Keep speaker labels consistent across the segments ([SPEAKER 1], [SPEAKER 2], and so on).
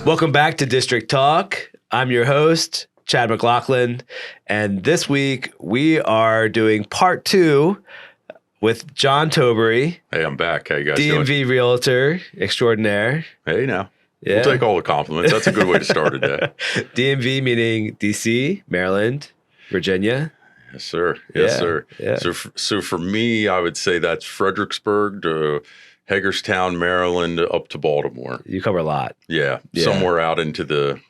[SPEAKER 1] Welcome back to District Talk. I'm your host, Chad McLaughlin, and this week we are doing part 2 with Jon Tobery.
[SPEAKER 2] Hey, I'm back. How you guys doing?
[SPEAKER 1] DMV Realtor extraordinaire.
[SPEAKER 2] Hey, now.
[SPEAKER 1] Yeah.
[SPEAKER 2] We'll take all the compliments. That's a good way to start a day.
[SPEAKER 1] DMV meaning DC, Maryland, Virginia.
[SPEAKER 2] Yes, sir. Yes, sir.
[SPEAKER 1] Yeah.
[SPEAKER 2] So for me, I would say that's Fredericksburg to Hagerstown, Maryland, up to Baltimore.
[SPEAKER 1] You cover a lot.
[SPEAKER 2] Yeah. Somewhere out into the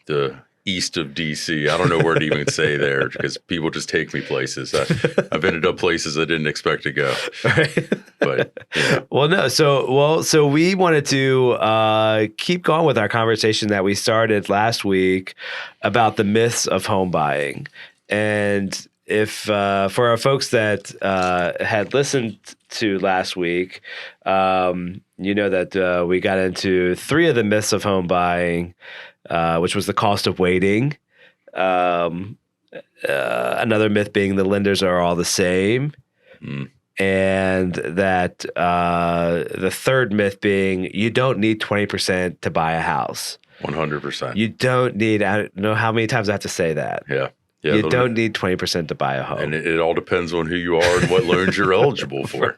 [SPEAKER 2] east of DC. I don't know where to even say there because people just take me places. I've ended up places I didn't expect to go.
[SPEAKER 1] Right.
[SPEAKER 2] But yeah.
[SPEAKER 1] Well, no. So we wanted to keep going with our conversation that we started last week about the myths of home buying. And if for our folks that had listened to last week, you know that we got into 3 of the myths of home buying, which was the cost of waiting. Another myth being the lenders are all the same. And that the third myth being you don't need 20% to buy a house.
[SPEAKER 2] 100%.
[SPEAKER 1] You don't need, I don't know how many times I have to say that.
[SPEAKER 2] Yeah.
[SPEAKER 1] You don't need 20% to buy a home.
[SPEAKER 2] And it all depends on who you are and what loans you're eligible for.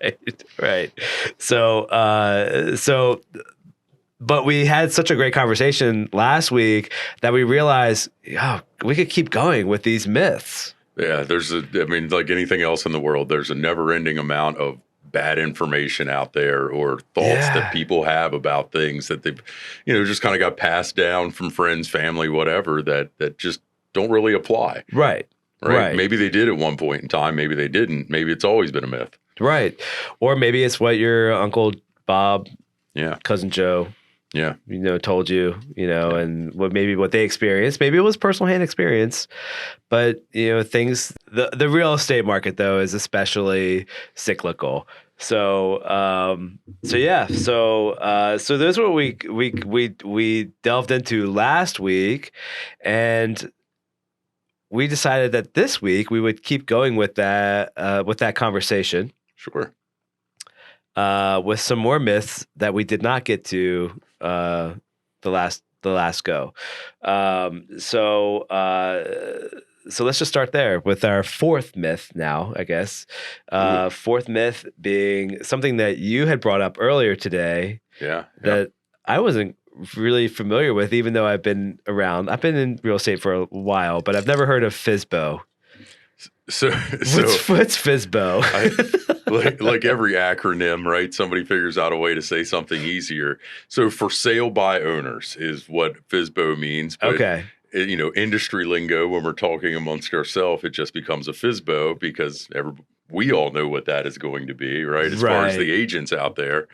[SPEAKER 1] Right. But we had such a great conversation last week that we realized, we could keep going with these myths.
[SPEAKER 2] Yeah, like anything else in the world, there's a never-ending amount of bad information out there or thoughts that people have about things that they've, just kind of got passed down from friends, family, whatever, that just don't really apply.
[SPEAKER 1] Right.
[SPEAKER 2] Maybe they did at one point in time. Maybe they didn't. Maybe it's always been a myth.
[SPEAKER 1] Right. Or maybe it's what your Uncle Bob, Cousin Joe, told you, and what they experienced. Maybe it was personal hand experience, but things. The real estate market though is especially cyclical. So those are what we delved into last week, and we decided that this week we would keep going with that conversation.
[SPEAKER 2] Sure.
[SPEAKER 1] With some more myths that we did not get to the last go. So let's just start there with our 4th myth now, I guess. 4th myth being something that you had brought up earlier today. That I wasn't really familiar with, even though I've been around. I've been in real estate for a while, but I've never heard of FSBO.
[SPEAKER 2] So
[SPEAKER 1] what's FSBO?
[SPEAKER 2] like every acronym, right? Somebody figures out a way to say something easier. So for sale by owners is what FSBO means. But
[SPEAKER 1] okay.
[SPEAKER 2] Industry lingo, when we're talking amongst ourselves, it just becomes a FSBO because we all know what that is going to be, right? As far as the agents out there.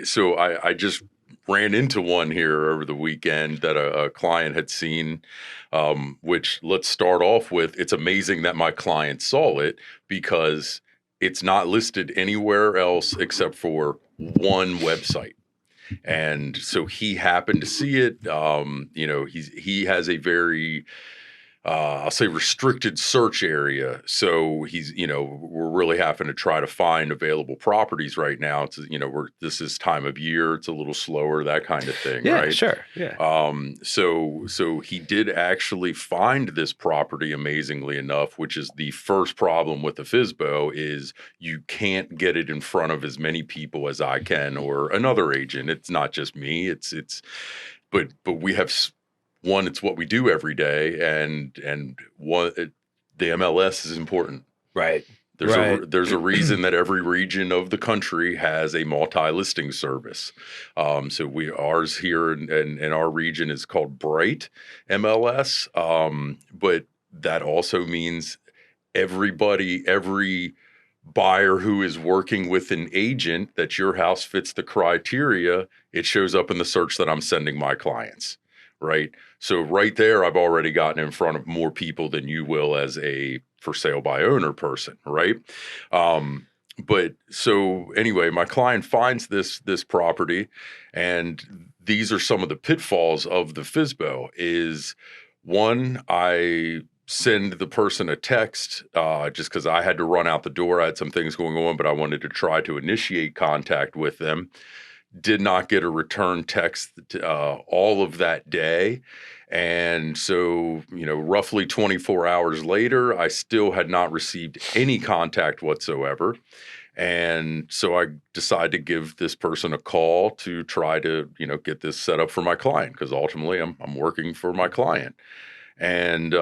[SPEAKER 2] So I just ran into one here over the weekend that a client had seen, which let's start off with. It's amazing that my client saw it because it's not listed anywhere else except for one website. And so he happened to see it. He has a very, I'll say restricted search area. So he's, we're really having to try to find available properties right now. It's, this is time of year. It's a little slower, that kind of thing.
[SPEAKER 1] Yeah,
[SPEAKER 2] right?
[SPEAKER 1] Sure. Yeah.
[SPEAKER 2] So he did actually find this property, amazingly enough, which is the first problem with the FSBO is you can't get it in front of as many people as I can or another agent. It's not just me. But we have. One, it's what we do every day, and one, the MLS is important.
[SPEAKER 1] Right.
[SPEAKER 2] There's a reason that every region of the country has a multi-listing service. So ours here in our region is called Bright MLS, but that also means every buyer who is working with an agent that your house fits the criteria, it shows up in the search that I'm sending my clients. Right. So right there, I've already gotten in front of more people than you will as a for sale by owner person. Right. But so anyway, my client finds this property, and these are some of the pitfalls of the FSBO is one, I send the person a text just because I had to run out the door. I had some things going on, but I wanted to try to initiate contact with them. Did not get a return text all of that day. And so, roughly 24 hours later, I still had not received any contact whatsoever. And so I decided to give this person a call to try to, get this set up for my client, because ultimately I'm working for my client. And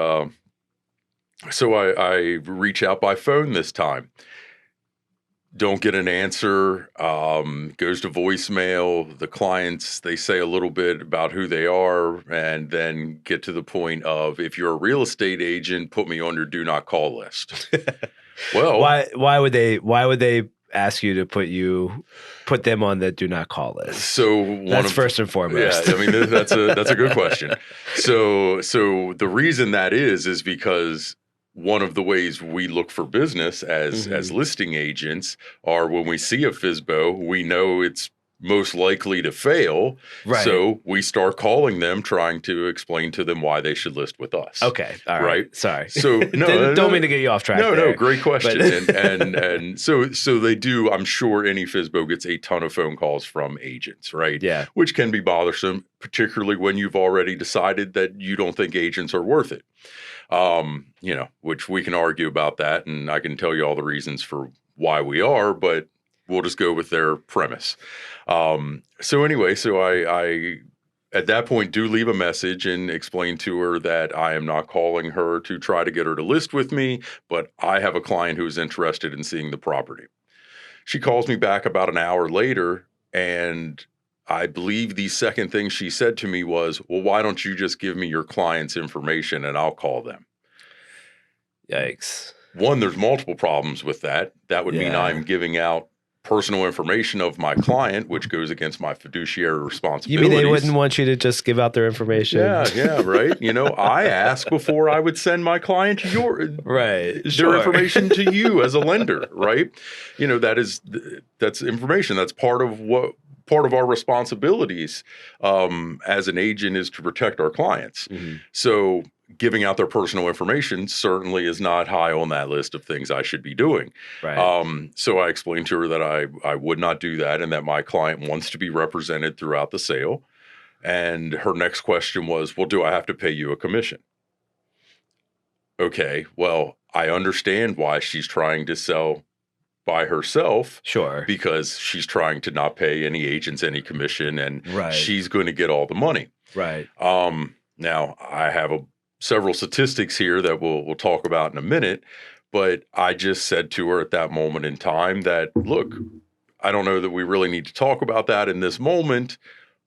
[SPEAKER 2] so I reach out by phone this time. Don't get an answer, goes to voicemail. The clients, they say a little bit about who they are and then get to the point of, if you're a real estate agent, put me on your do not call list. Well,
[SPEAKER 1] why would they ask you to put them on the do not call list?
[SPEAKER 2] So
[SPEAKER 1] that's first and foremost.
[SPEAKER 2] Yeah, I mean, that's a good question. So the reason that is because one of the ways we look for business as listing agents are when we see a FSBO, we know it's most likely to fail.
[SPEAKER 1] Right.
[SPEAKER 2] So we start calling them, trying to explain to them why they should list with us.
[SPEAKER 1] Okay. All right. Sorry.
[SPEAKER 2] So
[SPEAKER 1] don't mean to get you off track.
[SPEAKER 2] No, great question. And so they do. I'm sure any FSBO gets a ton of phone calls from agents, right?
[SPEAKER 1] Yeah.
[SPEAKER 2] Which can be bothersome, particularly when you've already decided that you don't think agents are worth it. Which we can argue about that, and I can tell you all the reasons for why we are, but we'll just go with their premise. So I at that point do leave a message and explain to her that I am not calling her to try to get her to list with me, but I have a client who is interested in seeing the property. She calls me back about an hour later, and I believe the second thing she said to me was, well, why don't you just give me your client's information and I'll call them?
[SPEAKER 1] Yikes.
[SPEAKER 2] One, there's multiple problems with that. That would mean I'm giving out personal information of my client, which goes against my fiduciary responsibilities.
[SPEAKER 1] You mean they wouldn't want you to just give out their information?
[SPEAKER 2] Yeah, right. I ask before I would send my client their information to you as a lender, right? That's information. That's part of our responsibilities as an agent is to protect our clients. Mm-hmm. So giving out their personal information certainly is not high on that list of things I should be doing.
[SPEAKER 1] Right.
[SPEAKER 2] So I explained to her that I would not do that and that my client wants to be represented throughout the sale. And her next question was, well, do I have to pay you a commission? Okay, well, I understand why she's trying to sell by herself.
[SPEAKER 1] Sure.
[SPEAKER 2] Because she's trying to not pay any agents any commission, and she's going to get all the money.
[SPEAKER 1] Right.
[SPEAKER 2] Now, I have several statistics here that we'll talk about in a minute, but I just said to her at that moment in time that, look, I don't know that we really need to talk about that in this moment.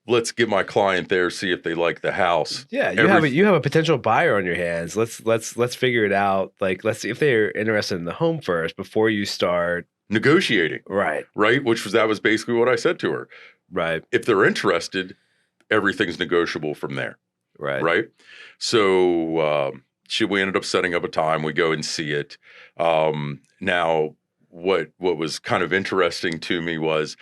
[SPEAKER 2] Let's get my client there, see if they like the house.
[SPEAKER 1] Yeah, you have a potential buyer on your hands. Let's figure it out. Like, let's see if they're interested in the home first before you start
[SPEAKER 2] negotiating.
[SPEAKER 1] Right.
[SPEAKER 2] That was basically what I said to her.
[SPEAKER 1] Right.
[SPEAKER 2] If they're interested, everything's negotiable from there. Right. So we ended up setting up a time. We go and see it. Now, what was kind of interesting to me was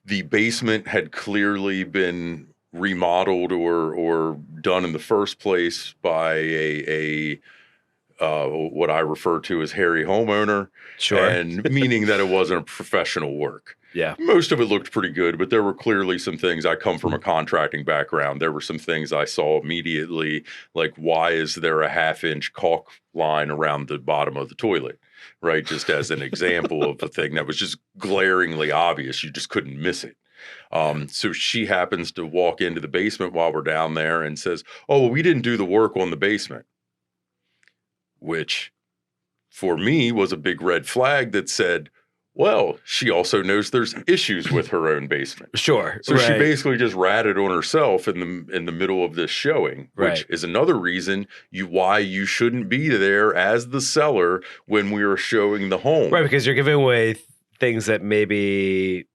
[SPEAKER 2] the basement had clearly been remodeled or done in the first place by a what I refer to as hairy homeowner.
[SPEAKER 1] Sure.
[SPEAKER 2] And meaning that it wasn't a professional work.
[SPEAKER 1] Yeah.
[SPEAKER 2] Most of it looked pretty good, but there were clearly some things. I come from a contracting background. There were some things I saw immediately, like, why is there a 1/2-inch caulk line around the bottom of the toilet? Right. Just as an example of a thing that was just glaringly obvious. You just couldn't miss it. So she happens to walk into the basement while we're down there and says, oh, well, we didn't do the work on the basement, which for me was a big red flag that said, well, she also knows there's issues with her own basement.
[SPEAKER 1] Sure.
[SPEAKER 2] So she basically just ratted on herself in the middle of this showing, which is another reason why you shouldn't be there as the seller when we are showing the home.
[SPEAKER 1] Right, because you're giving away things that maybe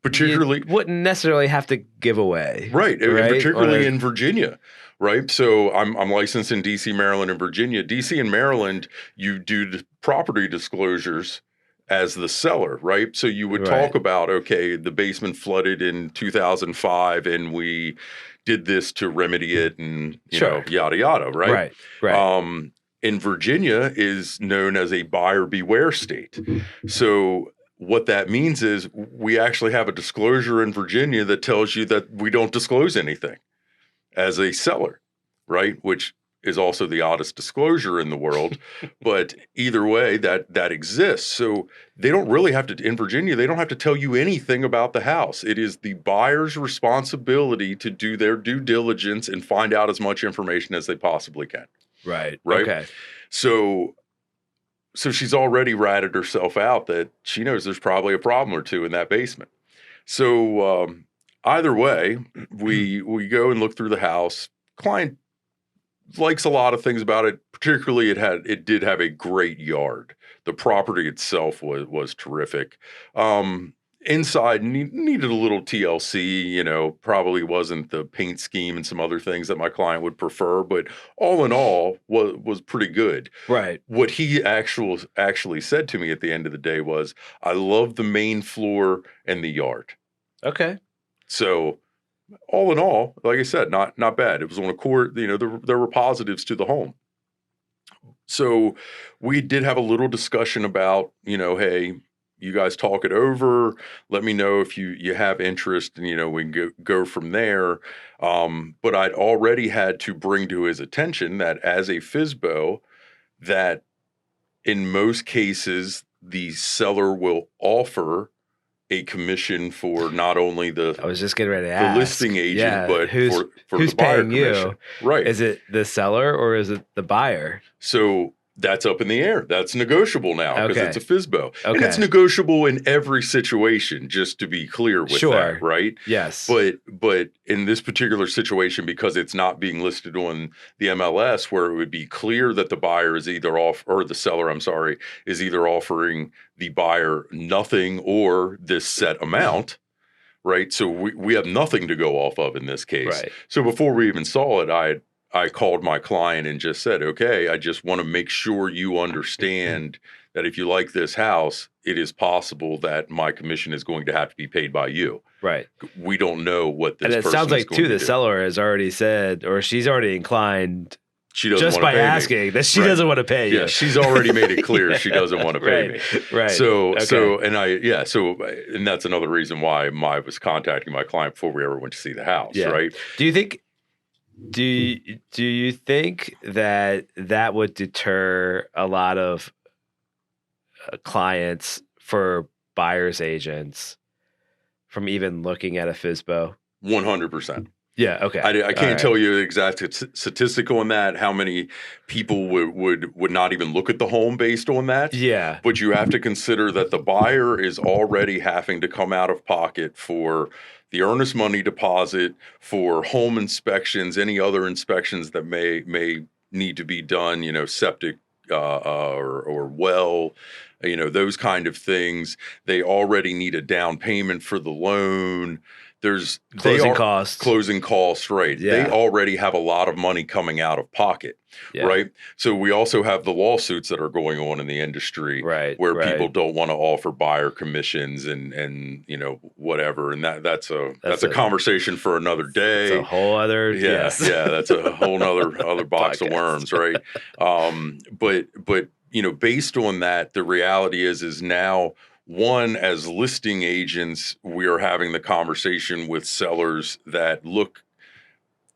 [SPEAKER 2] particularly
[SPEAKER 1] you wouldn't necessarily have to give away.
[SPEAKER 2] Right. Particularly in Virginia. Right. So I'm licensed in DC, Maryland, and Virginia. DC and Maryland, you do property disclosures as the seller, right? So you would talk about, okay, the basement flooded in 2005 and we did this to remedy it and, you know, yada, yada, right?
[SPEAKER 1] Right.
[SPEAKER 2] in Virginia is known as a buyer beware state. So what that means is we actually have a disclosure in Virginia that tells you that we don't disclose anything as a seller, right? Which is also the oddest disclosure in the world. But either way, that exists. So they don't really have to, in Virginia, they don't have to tell you anything about the house. It is the buyer's responsibility to do their due diligence and find out as much information as they possibly can.
[SPEAKER 1] Right.
[SPEAKER 2] Right.
[SPEAKER 1] Okay.
[SPEAKER 2] So she's already ratted herself out that she knows there's probably a problem or two in that basement. So either way, we go and look through the house. Client likes a lot of things about it. Particularly, it did have a great yard. The property itself was terrific. Inside needed a little TLC, probably wasn't the paint scheme and some other things that my client would prefer, but all in all was pretty good.
[SPEAKER 1] Right.
[SPEAKER 2] What he actually said to me at the end of the day was, I love the main floor and the yard.
[SPEAKER 1] Okay.
[SPEAKER 2] So all in all, like I said, not bad. It was on a court, there were positives to the home. So we did have a little discussion about, hey, you guys talk it over. Let me know if you have interest, and we can go from there. But I'd already had to bring to his attention that as a FSBO, that in most cases the seller will offer a commission for not only
[SPEAKER 1] I was just getting ready to ask
[SPEAKER 2] the listing agent, but for
[SPEAKER 1] who's
[SPEAKER 2] the buyer
[SPEAKER 1] paying
[SPEAKER 2] commission.
[SPEAKER 1] You?
[SPEAKER 2] Right?
[SPEAKER 1] Is it the seller or is it the buyer?
[SPEAKER 2] So that's up in the air. That's negotiable now because it's a FSBO.
[SPEAKER 1] Okay.
[SPEAKER 2] And it's negotiable in every situation, just to be clear with that, right?
[SPEAKER 1] Yes.
[SPEAKER 2] But in this particular situation, because it's not being listed on the MLS, where it would be clear that the buyer is either the seller, is either offering the buyer nothing or this set amount, right? So we have nothing to go off of in this case.
[SPEAKER 1] Right.
[SPEAKER 2] So before we even saw it, I called my client and just said, okay, I just want to make sure you understand that if you like this house, it is possible that my commission is going to have to be paid by you.
[SPEAKER 1] Right.
[SPEAKER 2] We don't know what this person is going to do.
[SPEAKER 1] And it sounds like, too, the seller has already said, or she's already inclined
[SPEAKER 2] she doesn't
[SPEAKER 1] just by asking that she doesn't want to pay you.
[SPEAKER 2] Yeah, she's already made it clear she doesn't want to pay me.
[SPEAKER 1] Right.
[SPEAKER 2] So and that's another reason why I was contacting my client before we ever went to see the house, right?
[SPEAKER 1] Do you think that would deter a lot of clients for buyer's agents from even looking at a FSBO?
[SPEAKER 2] 100%.
[SPEAKER 1] Yeah. Okay.
[SPEAKER 2] I can't tell you the exact statistic on that, how many people would not even look at the home based on that.
[SPEAKER 1] Yeah.
[SPEAKER 2] But you have to consider that the buyer is already having to come out of pocket for the earnest money deposit, for home inspections, any other inspections that may need to be done, septic or well, those kind of things. They already need a down payment for the loan. There's
[SPEAKER 1] closing costs,
[SPEAKER 2] right?
[SPEAKER 1] Yeah.
[SPEAKER 2] They already have a lot of money coming out of pocket, right? So we also have the lawsuits that are going on in the industry, where people don't want to offer buyer commissions and whatever, and that's a conversation for another day.
[SPEAKER 1] It's a whole other
[SPEAKER 2] that's a whole other box of worms, right? But based on that, the reality is now. One, as listing agents, we are having the conversation with sellers that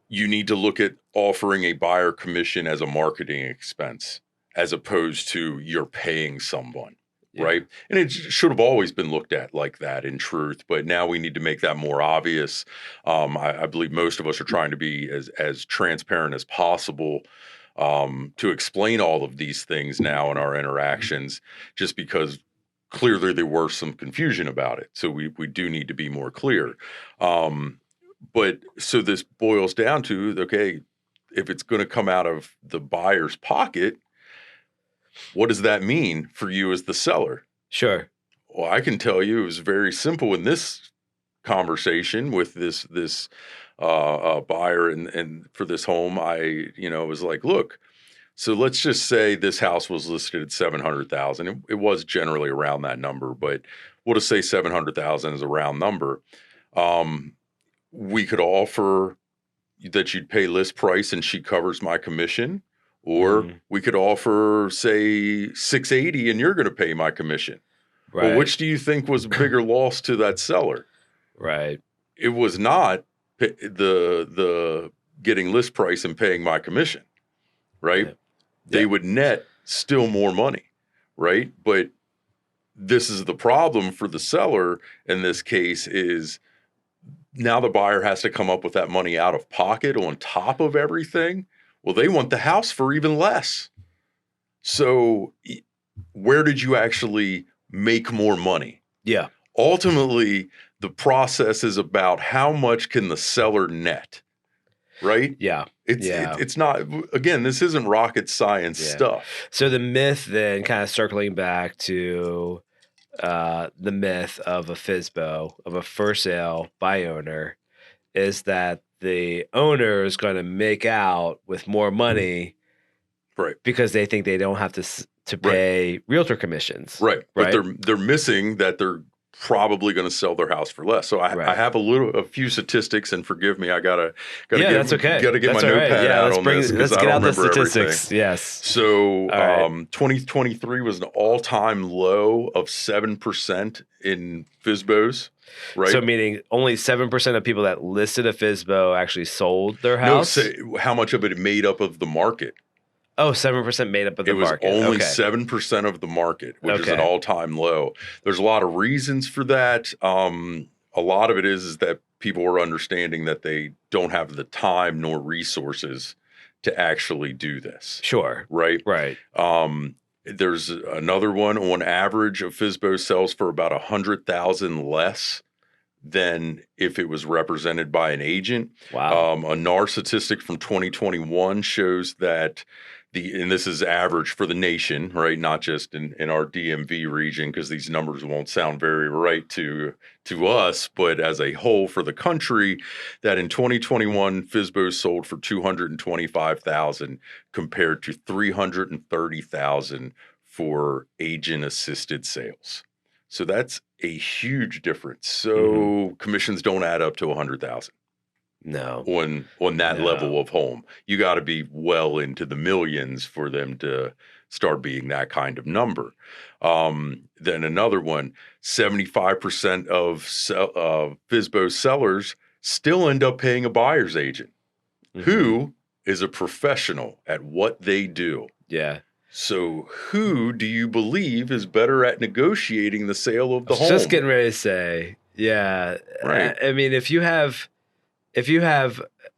[SPEAKER 2] you need to look at offering a buyer commission as a marketing expense, as opposed to you're paying someone, right? And it should have always been looked at like that in truth, but now we need to make that more obvious. I believe most of us are trying to be as transparent as possible to explain all of these things now in our interactions, just because clearly there was some confusion about it. So we do need to be more clear. But so this boils down to, okay, if it's going to come out of the buyer's pocket, what does that mean for you as the seller?
[SPEAKER 1] Sure.
[SPEAKER 2] Well, I can tell you it was very simple in this conversation with this buyer and for this home. I was like, look, so let's just say this house was listed at $700,000. It was generally around that number, but we'll just say $700,000 is a round number. We could offer that you'd pay list price and she covers my commission, Or we could offer, say, $680 and you're going to pay my commission.
[SPEAKER 1] Right.
[SPEAKER 2] Well, which do you think was a bigger loss to that seller?
[SPEAKER 1] Right.
[SPEAKER 2] It was not the getting list price and paying my commission, right?
[SPEAKER 1] Yeah.
[SPEAKER 2] They would net still more money, right? But this is the problem for the seller in this case is now the buyer has to come up with that money out of pocket on top of everything. Well, they want the house for even less. So where did you actually make more money?
[SPEAKER 1] Yeah.
[SPEAKER 2] Ultimately, the process is about how much can the seller net, right?
[SPEAKER 1] Yeah.
[SPEAKER 2] It's not, again, this isn't rocket science stuff.
[SPEAKER 1] So the myth then, kind of circling back to the myth of a FSBO, of a for sale by owner, is that the owner is going to make out with more money,
[SPEAKER 2] right? Because
[SPEAKER 1] they think they don't have to pay realtor commissions,
[SPEAKER 2] right? But they're missing that they're probably going to sell their house for less. So I have a few statistics, and forgive me,
[SPEAKER 1] that's okay.
[SPEAKER 2] Got to get my notepad out on this because I don't remember
[SPEAKER 1] statistics.
[SPEAKER 2] Everything.
[SPEAKER 1] Yes.
[SPEAKER 2] So 2023 was an all-time low of 7% in FSBOs. Right.
[SPEAKER 1] So meaning only 7% of people that listed a FSBO actually sold their house?
[SPEAKER 2] No, how much of it made up of the market?
[SPEAKER 1] Oh, 7% made up of the market.
[SPEAKER 2] It was only 7% of the market, which is an all-time low. There's a lot of reasons for that. A lot of it is that people are understanding that they don't have the time nor resources to actually do this.
[SPEAKER 1] Sure.
[SPEAKER 2] Right?
[SPEAKER 1] Right.
[SPEAKER 2] There's another one. On average, a FSBO sells for about $100,000 less than if it was represented by an agent.
[SPEAKER 1] Wow.
[SPEAKER 2] A NAR statistic from 2021 shows that and this is average for the nation, right? Not just in our DMV region, because these numbers won't sound very right to us, but as a whole for the country, that in 2021, FSBOs sold for $225,000 compared to $330,000 for agent-assisted sales. So that's a huge difference. So commissions don't add up to $100,000.
[SPEAKER 1] No.
[SPEAKER 2] On that level of home. You got to be well into the millions for them to start being that kind of number. Then another one, 75% of FSBO sellers still end up paying a buyer's agent who is a professional at what they do.
[SPEAKER 1] Yeah.
[SPEAKER 2] So who do you believe is better at negotiating the sale of the home?
[SPEAKER 1] Just getting ready to say, yeah.
[SPEAKER 2] Right.
[SPEAKER 1] I mean, if you have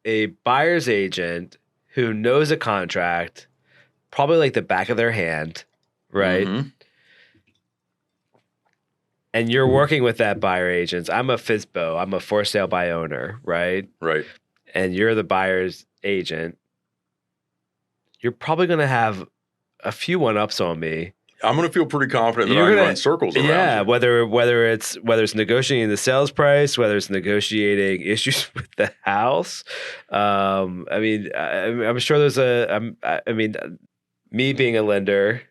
[SPEAKER 1] a buyer's agent who knows a contract, probably like the back of their hand, right? And you're working with that buyer agent. I'm a FSBO. I'm a for sale by owner, right?
[SPEAKER 2] Right.
[SPEAKER 1] And you're the buyer's agent. You're probably going to have a few one-ups on me.
[SPEAKER 2] I'm going to feel pretty confident that I can run circles around you.
[SPEAKER 1] whether it's negotiating the sales price, whether it's negotiating issues with the house. I'm sure there's me being a lender,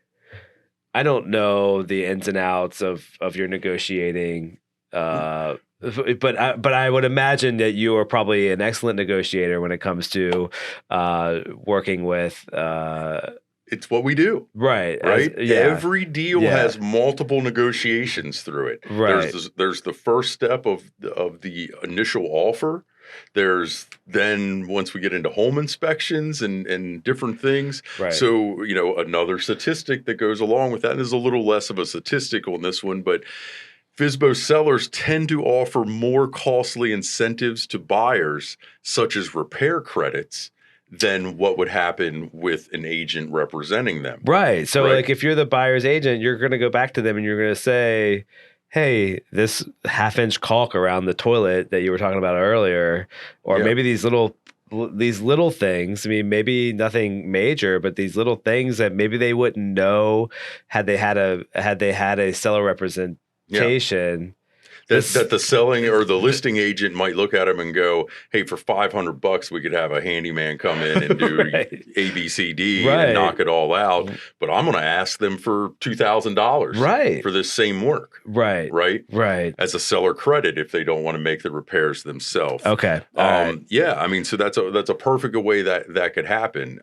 [SPEAKER 1] I don't know the ins and outs of your negotiating. But I would imagine that you are probably an excellent negotiator when it comes to working with.
[SPEAKER 2] It's what we do.
[SPEAKER 1] Right.
[SPEAKER 2] Every deal has multiple negotiations through it.
[SPEAKER 1] Right.
[SPEAKER 2] There's the first step of the initial offer. There's then once we get into home inspections and different things.
[SPEAKER 1] Right.
[SPEAKER 2] So, another statistic that goes along with that, and there's a little less of a statistic on this one, but FSBO sellers tend to offer more costly incentives to buyers, such as repair credits, than what would happen with an agent representing them.
[SPEAKER 1] Right. So like if you're the buyer's agent, you're going to go back to them and you're going to say, hey, this 1/2-inch caulk around the toilet that you were talking about earlier, or maybe these little things. I mean, maybe nothing major, but these little things that maybe they wouldn't know had they had a seller representation.
[SPEAKER 2] That the selling or the listing agent might look at them and go, hey, for $500 we could have a handyman come in and do A, B, C, D and knock it all out. But I'm going to ask them for $2,000 for this same work. Right. As a seller credit if they don't want to make the repairs themselves.
[SPEAKER 1] Okay.
[SPEAKER 2] Yeah. I mean, so that's a perfect way that could happen.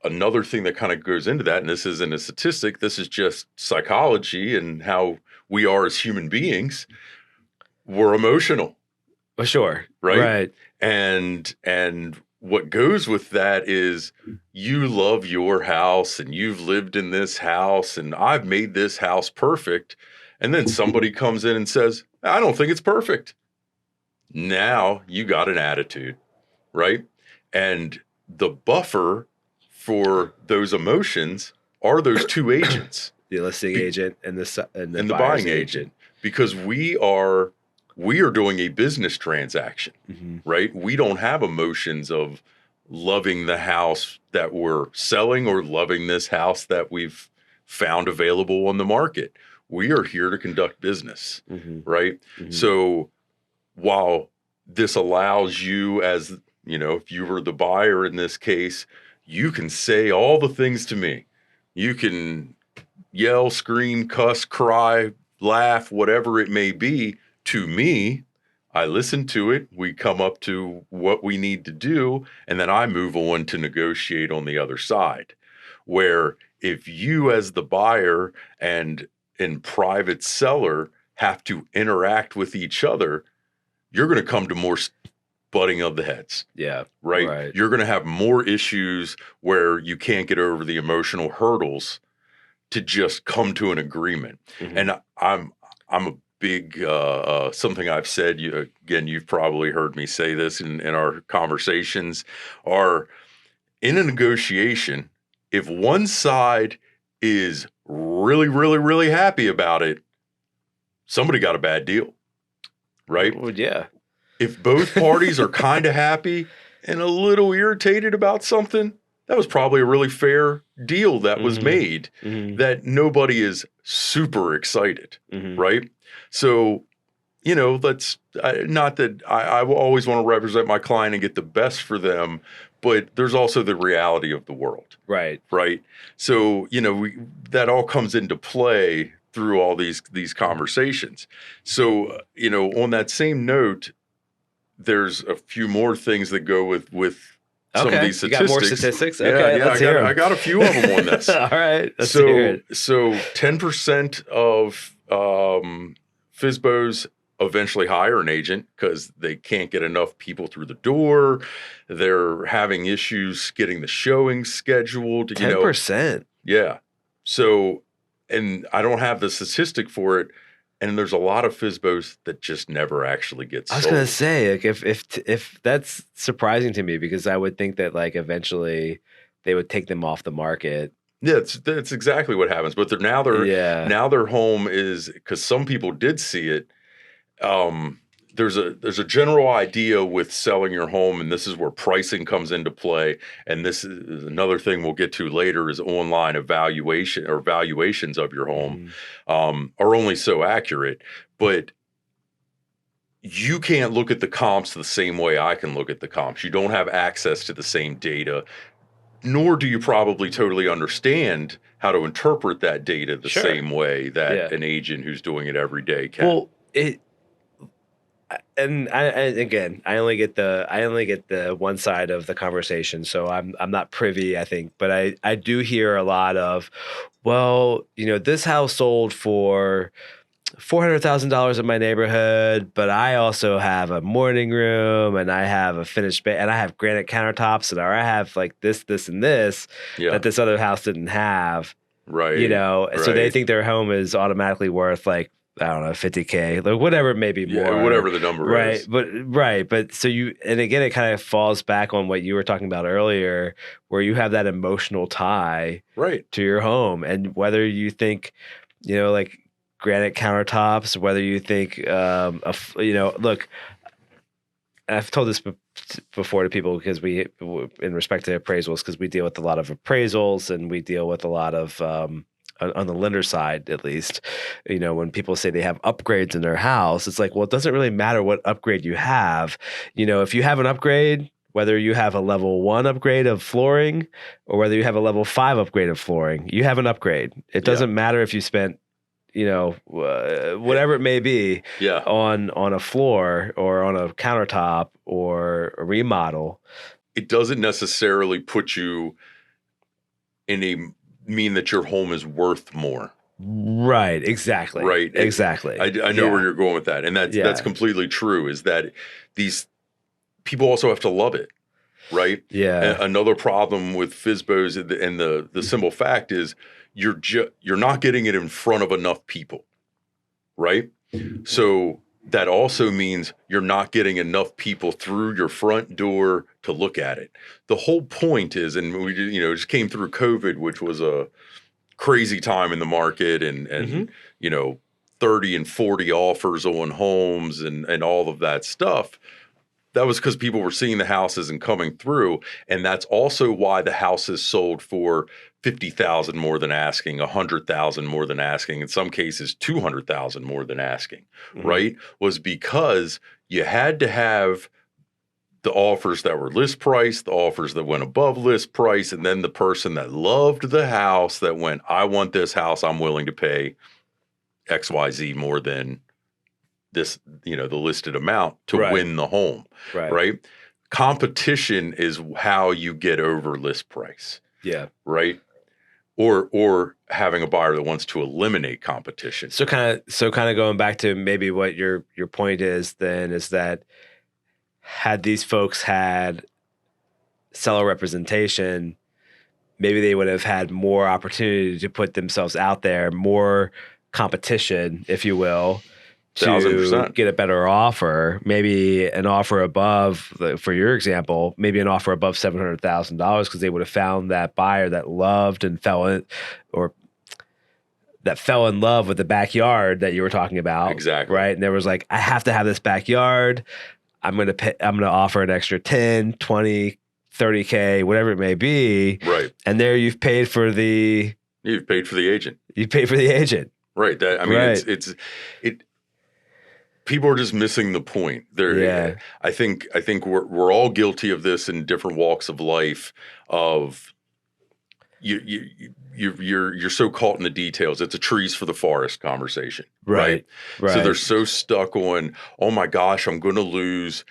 [SPEAKER 2] Another thing that kind of goes into that, and this isn't a statistic, this is just psychology and how we are as human beings. We're emotional.
[SPEAKER 1] For sure.
[SPEAKER 2] Right. And what goes with that is you love your house and you've lived in this house and I've made this house perfect. And then somebody comes in and says, I don't think it's perfect. Now you got an attitude, right? And the buffer for those emotions are those two agents.
[SPEAKER 1] The listing agent and the
[SPEAKER 2] buying agent. Because we are doing a business transaction, right? We don't have emotions of loving the house that we're selling or loving this house that we've found available on the market. We are here to conduct business, right? So while this allows you, as you know, if you were the buyer in this case, you can say all the things to me. You can yell, scream, cuss, cry, laugh, whatever it may be to me. I listen to it. We come up to what we need to do, and then I move on to negotiate on the other side. Where if you as the buyer and private seller have to interact with each other, you're going to come to more butting of the heads.
[SPEAKER 1] Yeah.
[SPEAKER 2] Right. You're going to have more issues where you can't get over the emotional hurdles to just come to an agreement. And I'm a big, something I've said, again, you've probably heard me say this in our conversations, are in a negotiation, if one side is really, really, really happy about it, somebody got a bad deal, right?
[SPEAKER 1] Well, yeah.
[SPEAKER 2] If both parties are kind of happy and a little irritated about something, that was probably a really fair deal that was made, that nobody is super excited, right? So, you know, not that I will always want to represent my client and get the best for them, but there's also the reality of the world.
[SPEAKER 1] Right.
[SPEAKER 2] So, you know, that all comes into play through all these conversations. So, you know, on that same note, there's a few more things that go with some of these statistics.
[SPEAKER 1] You got more statistics? Okay,
[SPEAKER 2] let's hear them. I got a few of them on this.
[SPEAKER 1] All right, let's hear it.
[SPEAKER 2] So 10% of FSBOs eventually hire an agent because they can't get enough people through the door. They're having issues getting the showing scheduled.
[SPEAKER 1] 10%?
[SPEAKER 2] Yeah. So, and I don't have the statistic for it. And there's a lot of FSBOs that just never actually get sold.
[SPEAKER 1] I was going to say, like, if that's surprising to me, because I would think that, like, eventually they would take them off the market.
[SPEAKER 2] Yeah, that's exactly what happens. But now their home is, because some people did see it. There's a general idea with selling your home, and this is where pricing comes into play. And this is another thing we'll get to later, is online evaluation or valuations of your home are only so accurate. But you can't look at the comps the same way I can look at the comps. You don't have access to the same data, nor do you probably totally understand how to interpret that data the same way that an agent who's doing it every day can.
[SPEAKER 1] Well, and I only get the one side of the conversation, so I'm not privy, I think, but I do hear a lot of, well, you know, this house sold for $400,000 in my neighborhood, but I also have a morning room and I have a finished bed and I have granite countertops and I have like this, and this that this other house didn't have.
[SPEAKER 2] Right.
[SPEAKER 1] You know, so they think their home is automatically worth like, I don't know, $50K, like whatever it may be more.
[SPEAKER 2] Yeah, whatever the number is.
[SPEAKER 1] But so and again, it kind of falls back on what you were talking about earlier, where you have that emotional tie to your home. And whether you think, you know, like granite countertops, whether you think, look, I've told this before to people, because we, in respect to appraisals, because we deal with a lot of appraisals and we deal with a lot of, on the lender side, at least, you know, when people say they have upgrades in their house, it's like, well, it doesn't really matter what upgrade you have. You know, if you have an upgrade, whether you have a level 1 upgrade of flooring or whether you have a level 5 upgrade of flooring, you have an upgrade. It doesn't matter if you spent, you know, whatever it may be on a floor or on a countertop or a remodel.
[SPEAKER 2] it doesn't necessarily put you mean that your home is worth more.
[SPEAKER 1] Right. Exactly.
[SPEAKER 2] Right.
[SPEAKER 1] Exactly.
[SPEAKER 2] I know where you're going with that. And that's completely true, is that these people also have to love it. Right.
[SPEAKER 1] Yeah.
[SPEAKER 2] Another problem with FSBOs and the simple fact is you're not getting it in front of enough people. Right. So that also means you're not getting enough people through your front door to look at it. The whole point is, and we just came through COVID, which was a crazy time in the market, and 30 and 40 offers on homes and all of that stuff. That was because people were seeing the houses and coming through. And that's also why the houses sold for $50,000 more than asking, $100,000 more than asking, in some cases $200,000 more than asking, right? Was because you had to have the offers that were list price, the offers that went above list price, and then the person that loved the house that went, I want this house, I'm willing to pay XYZ more than this, the listed amount to win the home, right? Competition is how you get over list price. Yeah. Right. Or having a buyer that wants to eliminate competition.
[SPEAKER 1] So kind of going back to maybe what your point is then, is that had these folks had seller representation, maybe they would have had more opportunity to put themselves out there, more competition, if you will, to
[SPEAKER 2] 1,000%.
[SPEAKER 1] get a better offer, maybe an offer above, for your example, maybe an offer above $700,000, because they would have found that buyer that loved and fell in love with the backyard that you were talking about.
[SPEAKER 2] Exactly.
[SPEAKER 1] Right. And there was like, I have to have this backyard. I'm going to offer an extra 10, 20, 30K, whatever it may be.
[SPEAKER 2] Right.
[SPEAKER 1] And there you've paid for the
[SPEAKER 2] agent.
[SPEAKER 1] You paid for the agent.
[SPEAKER 2] Right. It people are just missing the point. I think we're all guilty of this in different walks of life. Of you're so caught in the details. It's a trees for the forest conversation, right? So they're so stuck on, oh my gosh, I'm going to lose,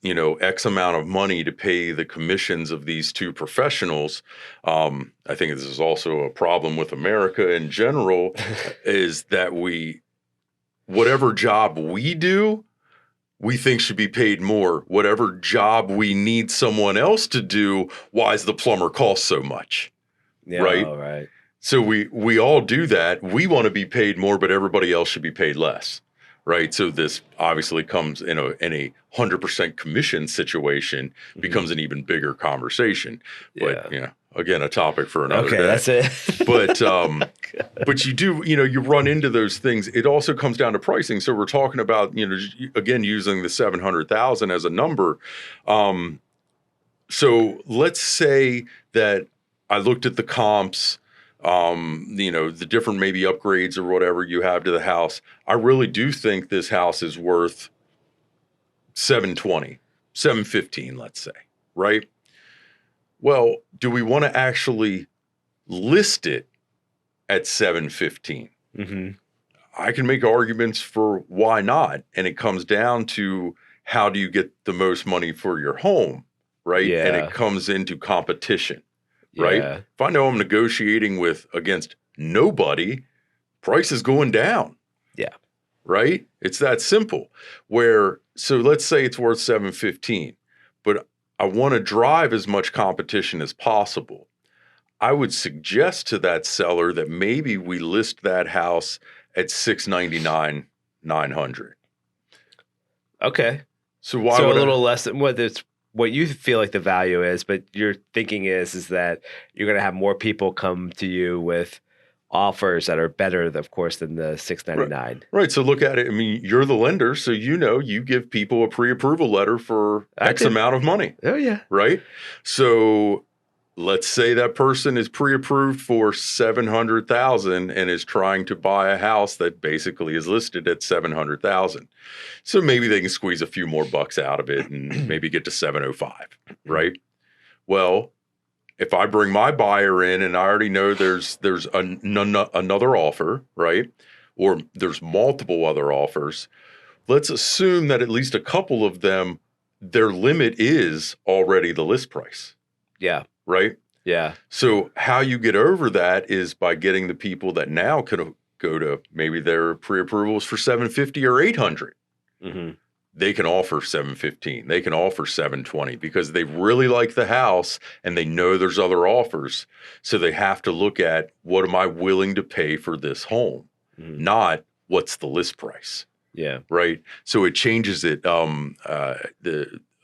[SPEAKER 2] X amount of money to pay the commissions of these two professionals. I think this is also a problem with America in general, is that whatever job we do, we think should be paid more. Whatever job we need someone else to do, why does the plumber cost so much?
[SPEAKER 1] Yeah, right.
[SPEAKER 2] So we all do that. We want to be paid more, but everybody else should be paid less, right? So this obviously comes in a 100% commission situation, becomes an even bigger conversation. But again, a topic for another day.
[SPEAKER 1] That's it.
[SPEAKER 2] But you do, you run into those things. It also comes down to pricing. So we're talking about, again, using the 700,000 as a number. So let's say that I looked at the comps, the different maybe upgrades or whatever you have to the house. I really do think this house is worth 720, 715, let's say, right? Well, do we want to actually list it at 715? I can make arguments for why not. And it comes down to, how do you get the most money for your home, right?
[SPEAKER 1] Yeah.
[SPEAKER 2] And it comes into competition. Right?
[SPEAKER 1] Yeah.
[SPEAKER 2] If I know I'm negotiating against nobody, price is going down.
[SPEAKER 1] Yeah.
[SPEAKER 2] Right? It's that simple. So let's say it's worth 715, but I want to drive as much competition as possible. I would suggest to that seller that maybe we list that house at $699,900.
[SPEAKER 1] Okay.
[SPEAKER 2] So
[SPEAKER 1] a little less than what you feel like the value is, but your thinking is that you're going to have more people come to you with offers that are better, of course, than the $699.
[SPEAKER 2] Right. So look at it. I mean, you're the lender, so you give people a pre-approval letter for X amount of money.
[SPEAKER 1] Oh yeah.
[SPEAKER 2] Right. So let's say that person is pre-approved for $700,000 and is trying to buy a house that basically is listed at $700,000. So maybe they can squeeze a few more bucks out of it and maybe get to $705, right? Well, if I bring my buyer in and I already know there's another offer, right? Or there's multiple other offers, let's assume that at least a couple of them their limit is already the list price.
[SPEAKER 1] Yeah.
[SPEAKER 2] Right?
[SPEAKER 1] Yeah.
[SPEAKER 2] So how you get over that is by getting the people that now could go to maybe their pre-approvals for $750 or $800.
[SPEAKER 1] Mm-hmm.
[SPEAKER 2] They can offer $715. They can offer $720 because they really like the house and they know there's other offers. So they have to look at, what am I willing to pay for this home? Mm-hmm. Not what's the list price.
[SPEAKER 1] Yeah.
[SPEAKER 2] Right. So it changes it.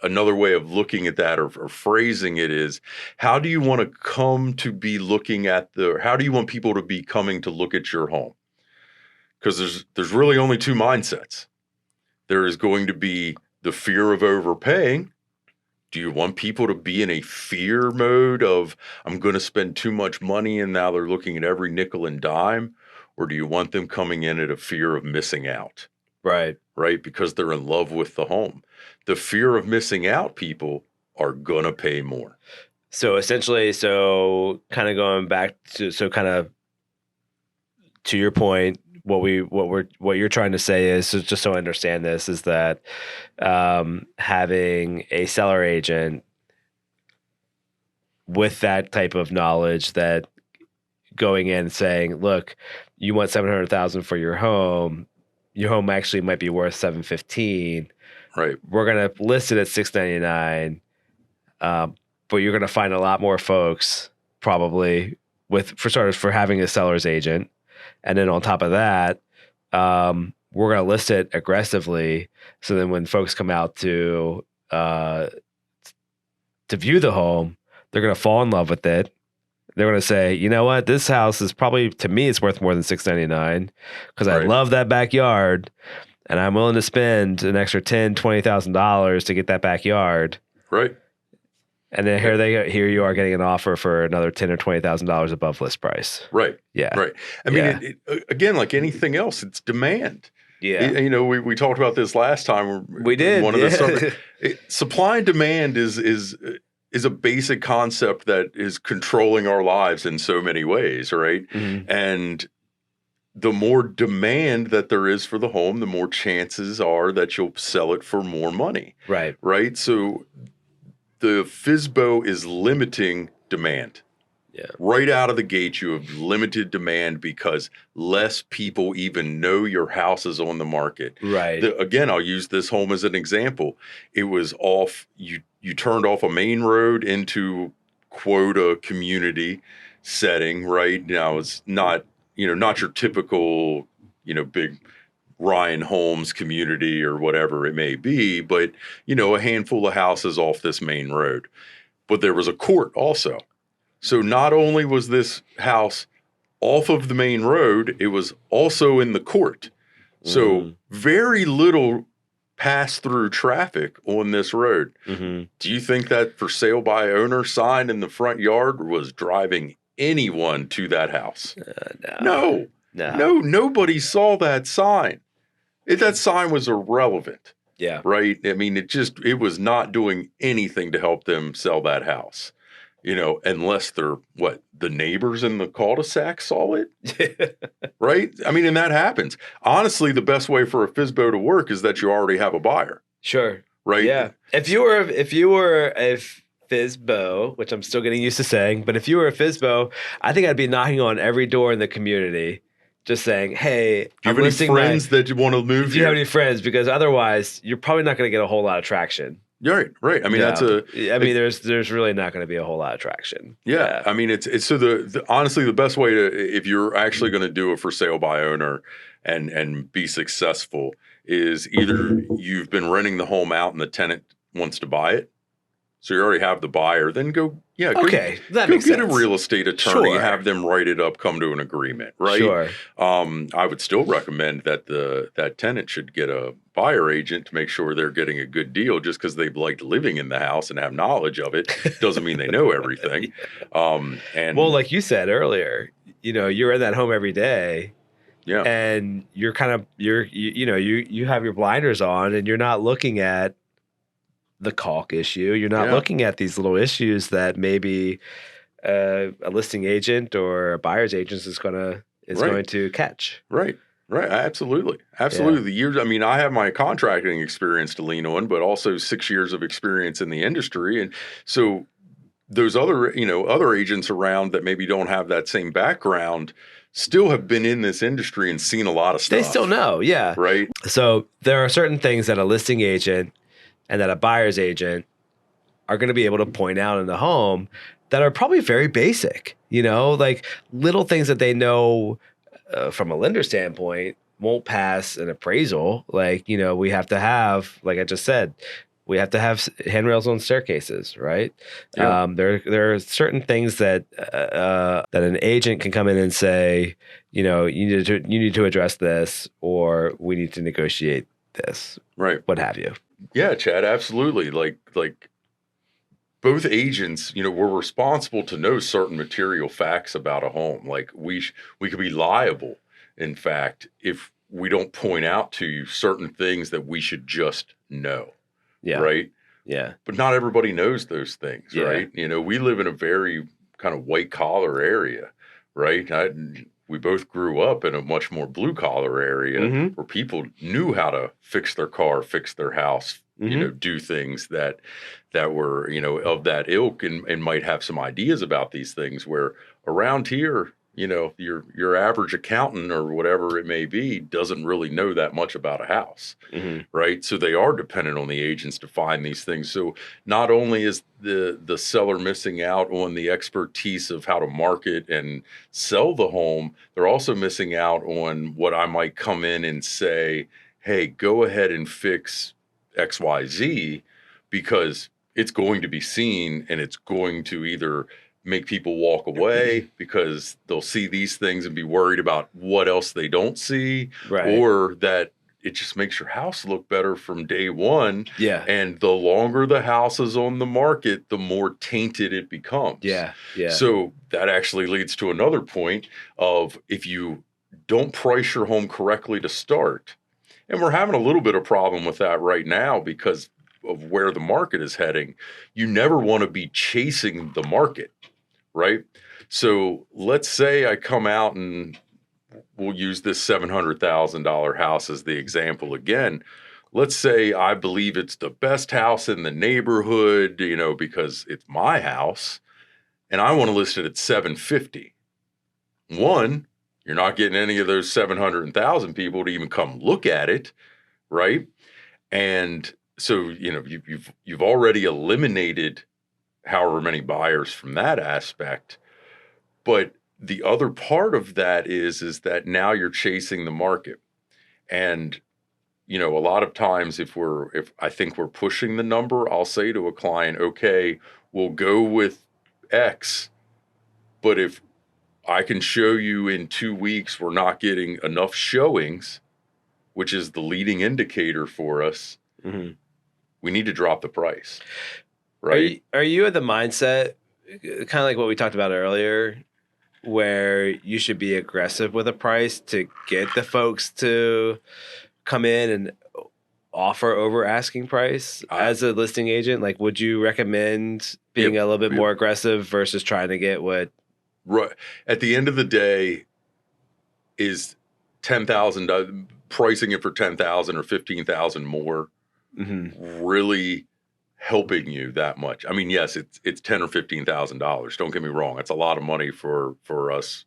[SPEAKER 2] Another way of looking at that or phrasing it is, how do you want to come to be looking at how do you want people to be coming to look at your home? Because there's really only two mindsets. There is going to be the fear of overpaying. Do you want people to be in a fear mode of, I'm going to spend too much money and now they're looking at every nickel and dime? Or do you want them coming in at a fear of missing out?
[SPEAKER 1] Right.
[SPEAKER 2] Right? Because they're in love with the home. The fear of missing out people are going to pay more.
[SPEAKER 1] So essentially, kind of going back to, kind of to your point, what you're trying to say is, so just so I understand this, is that having a seller agent with that type of knowledge, that going in and saying, look, you want $700,000 for your home actually might be worth $715.
[SPEAKER 2] Right.
[SPEAKER 1] We're going to list it at $699. But you're going to find a lot more folks probably for having a seller's agent. And then on top of that, we're going to list it aggressively. So then when folks come out to view the home, they're going to fall in love with it. They're going to say, you know what, this house is probably, to me, it's worth more than $699 because I love that backyard and I'm willing to spend an extra $10,000, $20,000 to get that backyard.
[SPEAKER 2] Right.
[SPEAKER 1] And then here you are getting an offer for another $10,000 or $20,000 above list price.
[SPEAKER 2] Right.
[SPEAKER 1] Yeah.
[SPEAKER 2] Right. I mean, again, like anything else, it's demand.
[SPEAKER 1] Yeah.
[SPEAKER 2] We talked about this last time.
[SPEAKER 1] We did.
[SPEAKER 2] Supply and demand is a basic concept that is controlling our lives in so many ways, right? Mm-hmm. And the more demand that there is for the home, the more chances are that you'll sell it for more money.
[SPEAKER 1] Right.
[SPEAKER 2] Right. So the FSBO is limiting demand.
[SPEAKER 1] Yeah.
[SPEAKER 2] Right out of the gate, you have limited demand because less people even know your house is on the market.
[SPEAKER 1] Right.
[SPEAKER 2] Again, I'll use this home as an example. It was off, you turned off a main road into, quote, a community setting, right? Now, it's not your typical, big Ryan Holmes community or whatever it may be, but, a handful of houses off this main road. But there was a court also. So not only was this house off of the main road, it was also in the court. So very little pass-through traffic on this road. Mm-hmm. Do you think that for sale by owner sign in the front yard was driving anyone to that house? No. Nobody saw that sign. That sign was irrelevant.
[SPEAKER 1] Yeah.
[SPEAKER 2] Right? I mean, it was not doing anything to help them sell that house. Unless the neighbors in the cul-de-sac saw it, right? I mean, and that happens. Honestly, the best way for a FSBO to work is that you already have a buyer.
[SPEAKER 1] Sure.
[SPEAKER 2] Right?
[SPEAKER 1] Yeah. If you were a FSBO, which I'm still getting used to saying, but if you were a FSBO, I think I'd be knocking on every door in the community, just saying, "Hey,
[SPEAKER 2] do you have any friends that you want to move?
[SPEAKER 1] Do you have any friends? Because otherwise, you're probably not going to get a whole lot of traction."
[SPEAKER 2] Right. I mean,
[SPEAKER 1] there's really not going to be a whole lot of traction.
[SPEAKER 2] Yeah. I mean, it's so honestly, the best way if you're actually going to do it for sale by owner and be successful is either you've been renting the home out and the tenant wants to buy it. So you already have the buyer, then that makes sense. A real estate attorney, have them write it up, come to an agreement, right?
[SPEAKER 1] Sure.
[SPEAKER 2] I would still recommend that that tenant should get a buyer agent to make sure they're getting a good deal. Just because they've liked living in the house and have knowledge of it doesn't mean they know everything. And
[SPEAKER 1] like you said earlier, you're in that home every day.
[SPEAKER 2] Yeah.
[SPEAKER 1] And you're you have your blinders on and you're not looking at the caulk issue. You're not looking at these little issues that maybe a listing agent or a buyer's agent is going to catch.
[SPEAKER 2] Right. Right. Absolutely. Absolutely. The years, I mean, I have my contracting experience to lean on, but also 6 years of experience in the industry. And so those other, other agents around that maybe don't have that same background still have been in this industry and seen a lot of stuff.
[SPEAKER 1] They still know. Yeah.
[SPEAKER 2] Right.
[SPEAKER 1] So there are certain things that a listing agent and that a buyer's agent are going to be able to point out in the home that are probably very basic, like little things that they know from a lender standpoint won't pass an appraisal. Like, we have to have, like I just said, we have to have handrails on staircases, right?
[SPEAKER 2] Yeah.
[SPEAKER 1] There are certain things that that an agent can come in and say, you need to address this, or we need to negotiate this,
[SPEAKER 2] right?
[SPEAKER 1] What have you?
[SPEAKER 2] Yeah, Chad, absolutely. Like both agents, we're responsible to know certain material facts about a home. Like we could be liable, in fact, if we don't point out to you certain things that we should just know.
[SPEAKER 1] Yeah.
[SPEAKER 2] Right.
[SPEAKER 1] Yeah.
[SPEAKER 2] But not everybody knows those things. Yeah. Right. We live in a very kind of white collar area. Right. We both grew up in a much more blue collar area where people knew how to fix their car, fix their house, do things that were, of that ilk and might have some ideas about these things, where around here, your average accountant or whatever it may be doesn't really know that much about a house, right? So they are dependent on the agents to find these things. So not only is the seller missing out on the expertise of how to market and sell the home, they're also missing out on what I might come in and say, hey, go ahead and fix XYZ, because it's going to be seen and it's going to either make people walk away because they'll see these things and be worried about what else they don't see, right, or that it just makes your house look better from day one.
[SPEAKER 1] Yeah.
[SPEAKER 2] And the longer the house is on the market, the more tainted it becomes.
[SPEAKER 1] Yeah. Yeah.
[SPEAKER 2] So that actually leads to another point of, if you don't price your home correctly to start, and we're having a little bit of problem with that right now because of where the market is heading, you never want to be chasing the market. Right. So let's say I come out, and we'll use this $700,000 house as the example again. Let's say I believe it's the best house in the neighborhood, because it's my house, and I want to list it at $750,000. One, you're not getting any of those 700,000 people to even come look at it, right? And so you've already eliminated however many buyers from that aspect. But the other part of that is that now you're chasing the market. And, a lot of times if I think we're pushing the number, I'll say to a client, okay, we'll go with X, but if I can show you in 2 weeks we're not getting enough showings, which is the leading indicator for us, we need to drop the price. Right.
[SPEAKER 1] Are you at the mindset, kind of like what we talked about earlier, where you should be aggressive with a price to get the folks to come in and offer over asking price as a listing agent? Like, would you recommend being a little bit more aggressive versus trying to get what?
[SPEAKER 2] Right. At the end of the day, is $10,000 pricing it for $10,000 or $15,000 more really helping you that much? I mean, yes, it's $10,000 or $15,000. Don't get me wrong; it's a lot of money for us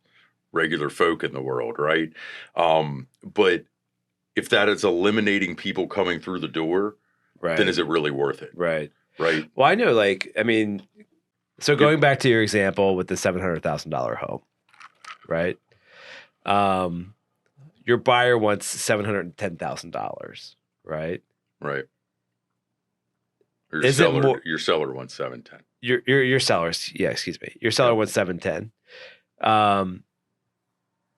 [SPEAKER 2] regular folk in the world, right? But if that is eliminating people coming through the door, then is it really worth it?
[SPEAKER 1] Right.
[SPEAKER 2] Right.
[SPEAKER 1] Well, I know, so going back to your example with the $700,000 home, right? Your buyer wants $710,000, right?
[SPEAKER 2] Right. Your seller wants $710,000.
[SPEAKER 1] Your seller's, excuse me. Your seller wants $710,000.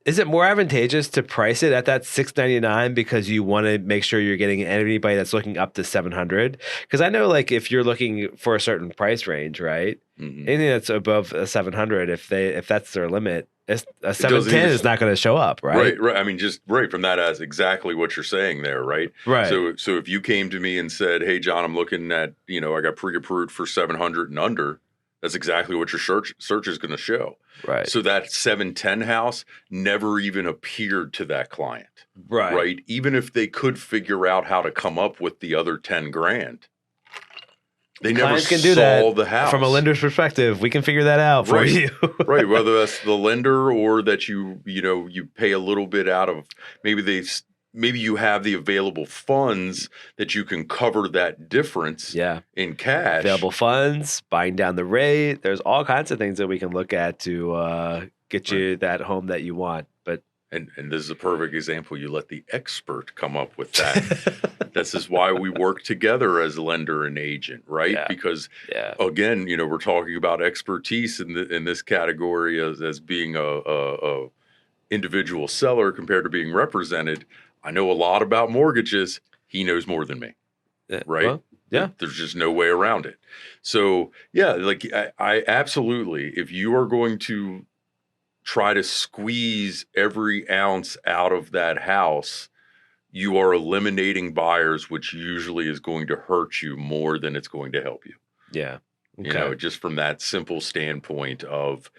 [SPEAKER 1] Is it more advantageous to price it at that $699 because you want to make sure you're getting anybody that's looking up to $700? Because I know, if you're looking for a certain price range, right? Anything that's above a $700, if that's their limit, a $710 is not going to show up, right?
[SPEAKER 2] Right. I mean, just right from that as exactly what you're saying there, right?
[SPEAKER 1] Right.
[SPEAKER 2] So if you came to me and said, "Hey, John, I'm looking at, I got pre-approved for $700 and under," That's exactly what your search is going to show.
[SPEAKER 1] Right.
[SPEAKER 2] So that 710 house never even appeared to that client.
[SPEAKER 1] Right.
[SPEAKER 2] Even if they could figure out how to come up with the other 10 grand. They never
[SPEAKER 1] Clients can do that
[SPEAKER 2] the house.
[SPEAKER 1] From a lender's perspective, we can figure that out for you.
[SPEAKER 2] Right. Whether that's the lender or that you pay a little bit out of, maybe you have the available funds that you can cover that difference in cash.
[SPEAKER 1] Available funds, buying down the rate. There's all kinds of things that we can look at to get you that home that you want. But
[SPEAKER 2] and this is a perfect example. You let the expert come up with that. This is why we work together as lender and agent, right?
[SPEAKER 1] Yeah.
[SPEAKER 2] Because again, we're talking about expertise in this category as being a individual seller compared to being represented. I know a lot about mortgages. He knows more than me, right?
[SPEAKER 1] Well, yeah.
[SPEAKER 2] There's just no way around it. So like I absolutely, if you are going to try to squeeze every ounce out of that house, you are eliminating buyers, which usually is going to hurt you more than it's going to help you.
[SPEAKER 1] Yeah. Okay.
[SPEAKER 2] Just from that simple standpoint of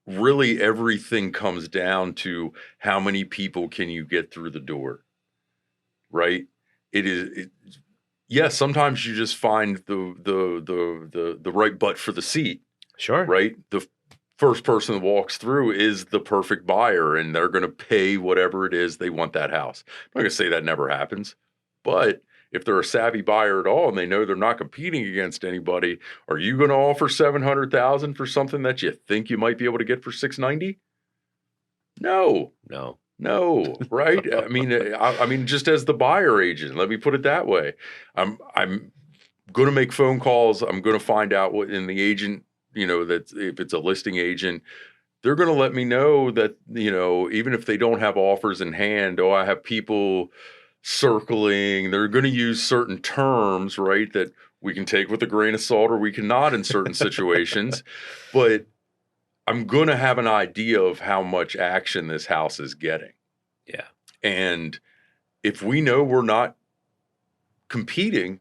[SPEAKER 2] really everything comes down to how many people can you get through the door, right? Sometimes you just find the right butt for the seat.
[SPEAKER 1] Sure.
[SPEAKER 2] Right? The first person that walks through is the perfect buyer, and they're going to pay whatever it is they want that house. I'm not going to say that never happens, but if they're a savvy buyer at all and they know they're not competing against anybody, are you going to offer $700,000 for something that you think you might be able to get for $690,000? No, right? I mean, just as the buyer agent, let me put it that way. I'm going to make phone calls. I'm going to find out what in the agent. That if it's a listing agent, they're going to let me know that, even if they don't have offers in hand, I have people circling, they're going to use certain terms, right, that we can take with a grain of salt or we cannot in certain situations. But I'm going to have an idea of how much action this house is getting.
[SPEAKER 1] Yeah.
[SPEAKER 2] And if we know we're not competing,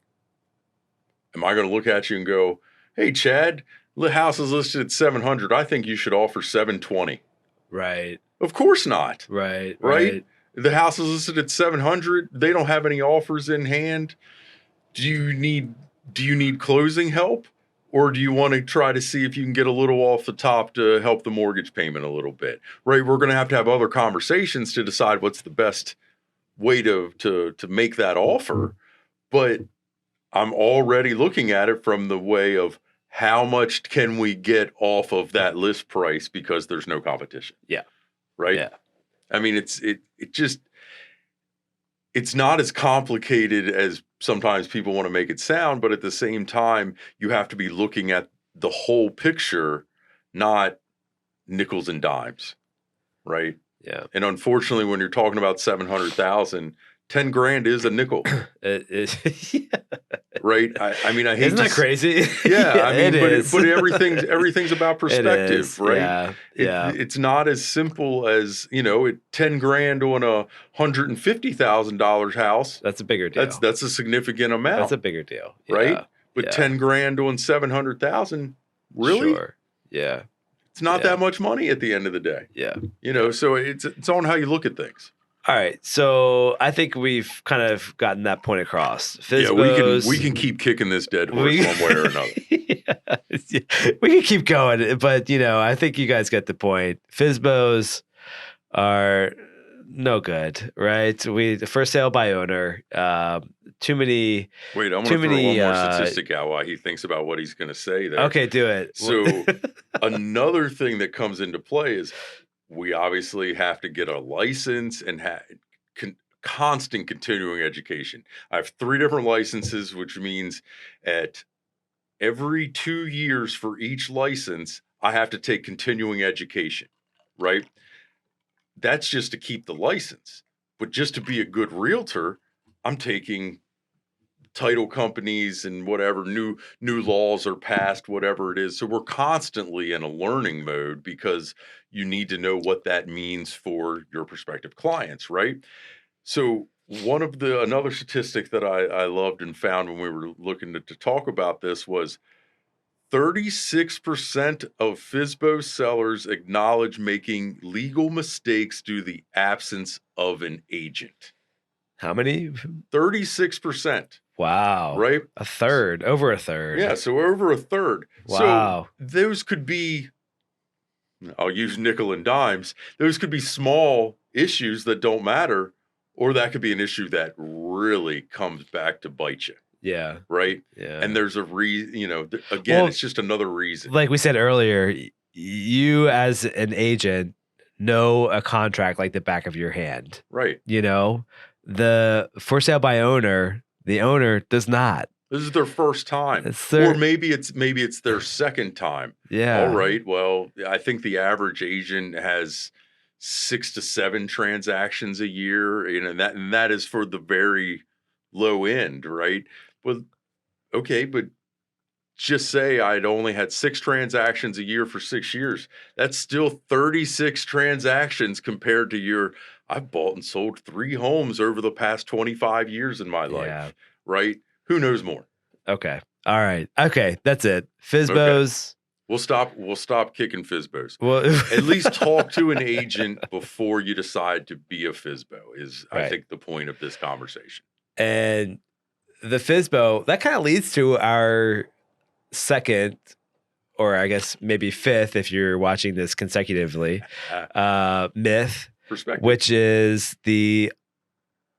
[SPEAKER 2] am I going to look at you and go, hey, Chad, the house is listed at 700. I think you should offer 720.
[SPEAKER 1] Right.
[SPEAKER 2] Of course not.
[SPEAKER 1] Right.
[SPEAKER 2] The house is listed at 700. They don't have any offers in hand. Do you need closing help, or do you want to try to see if you can get a little off the top to help the mortgage payment a little bit? Right. We're going to have other conversations to decide what's the best way to make that offer. But I'm already looking at it from the way of, how much can we get off of that list price because there's no competition?
[SPEAKER 1] Yeah.
[SPEAKER 2] Right?
[SPEAKER 1] Yeah.
[SPEAKER 2] I mean, it's not as complicated as sometimes people want to make it sound, but at the same time, you have to be looking at the whole picture, not nickels and dimes. Right?
[SPEAKER 1] Yeah.
[SPEAKER 2] And unfortunately, when you're talking about 700,000, 10 grand is a nickel.
[SPEAKER 1] It is. Yeah.
[SPEAKER 2] Right? I mean, I hate.
[SPEAKER 1] Isn't that crazy?
[SPEAKER 2] Yeah, I mean, but everything's about perspective, right?
[SPEAKER 1] Yeah.
[SPEAKER 2] It's not as simple as 10 grand on a $150,000 house.
[SPEAKER 1] That's a bigger deal.
[SPEAKER 2] That's a significant amount.
[SPEAKER 1] That's a bigger deal,
[SPEAKER 2] right? But 10 grand on 700,000, really?
[SPEAKER 1] Sure. Yeah.
[SPEAKER 2] It's not that much money at the end of the day.
[SPEAKER 1] Yeah.
[SPEAKER 2] So it's on how you look at things.
[SPEAKER 1] All right, so I think we've kind of gotten that point across.
[SPEAKER 2] FSBOs, we can keep kicking this dead horse one way or another.
[SPEAKER 1] We can keep going, but I think you guys get the point. FSBOs are no good, right? The first sale by owner. Too many.
[SPEAKER 2] Wait, I'm going to throw one more statistic out while he thinks about what he's going to say there.
[SPEAKER 1] Okay, do it.
[SPEAKER 2] So another thing that comes into play is, we obviously have to get a license and constant continuing education. I have 3 different licenses, which means at every 2 years for each license, I have to take continuing education, right? That's just to keep the license. But just to be a good realtor, I'm taking title companies and whatever new laws are passed, whatever it is. So we're constantly in a learning mode because you need to know what that means for your prospective clients, right? So another statistic that I loved and found when we were looking to talk about this was 36% of FSBO sellers acknowledge making legal mistakes due to the absence of an agent.
[SPEAKER 1] How many?
[SPEAKER 2] 36%.
[SPEAKER 1] Wow.
[SPEAKER 2] Right?
[SPEAKER 1] A third, over a third.
[SPEAKER 2] Yeah, so over a third.
[SPEAKER 1] Wow.
[SPEAKER 2] So those could be, I'll use nickel and dimes, those could be small issues that don't matter, or that could be an issue that really comes back to bite you.
[SPEAKER 1] Yeah.
[SPEAKER 2] Right.
[SPEAKER 1] Yeah.
[SPEAKER 2] And there's a reason, again, it's just another reason.
[SPEAKER 1] Like we said earlier, you as an agent know a contract like the back of your hand.
[SPEAKER 2] Right.
[SPEAKER 1] The for sale by owner, the owner does not.
[SPEAKER 2] This is their first time. Or maybe it's their second time.
[SPEAKER 1] Yeah.
[SPEAKER 2] All right. Well, I think the average agent has 6 to 7 transactions a year, and that is for the very low end, right? Well, okay, but just say I'd only had 6 transactions a year for 6 years. That's still 36 transactions compared to I've bought and sold 3 homes over the past 25 years in my life, right? Who knows more?
[SPEAKER 1] Okay. All right. Okay. That's it. FSBOs.
[SPEAKER 2] Okay. We'll stop kicking FSBOs. Well, at least talk to an agent before you decide to be a FSBO is, right. I think, the point of this conversation.
[SPEAKER 1] And the FSBO, that kind of leads to our second, or I guess maybe fifth, if you're watching this consecutively, myth, which is the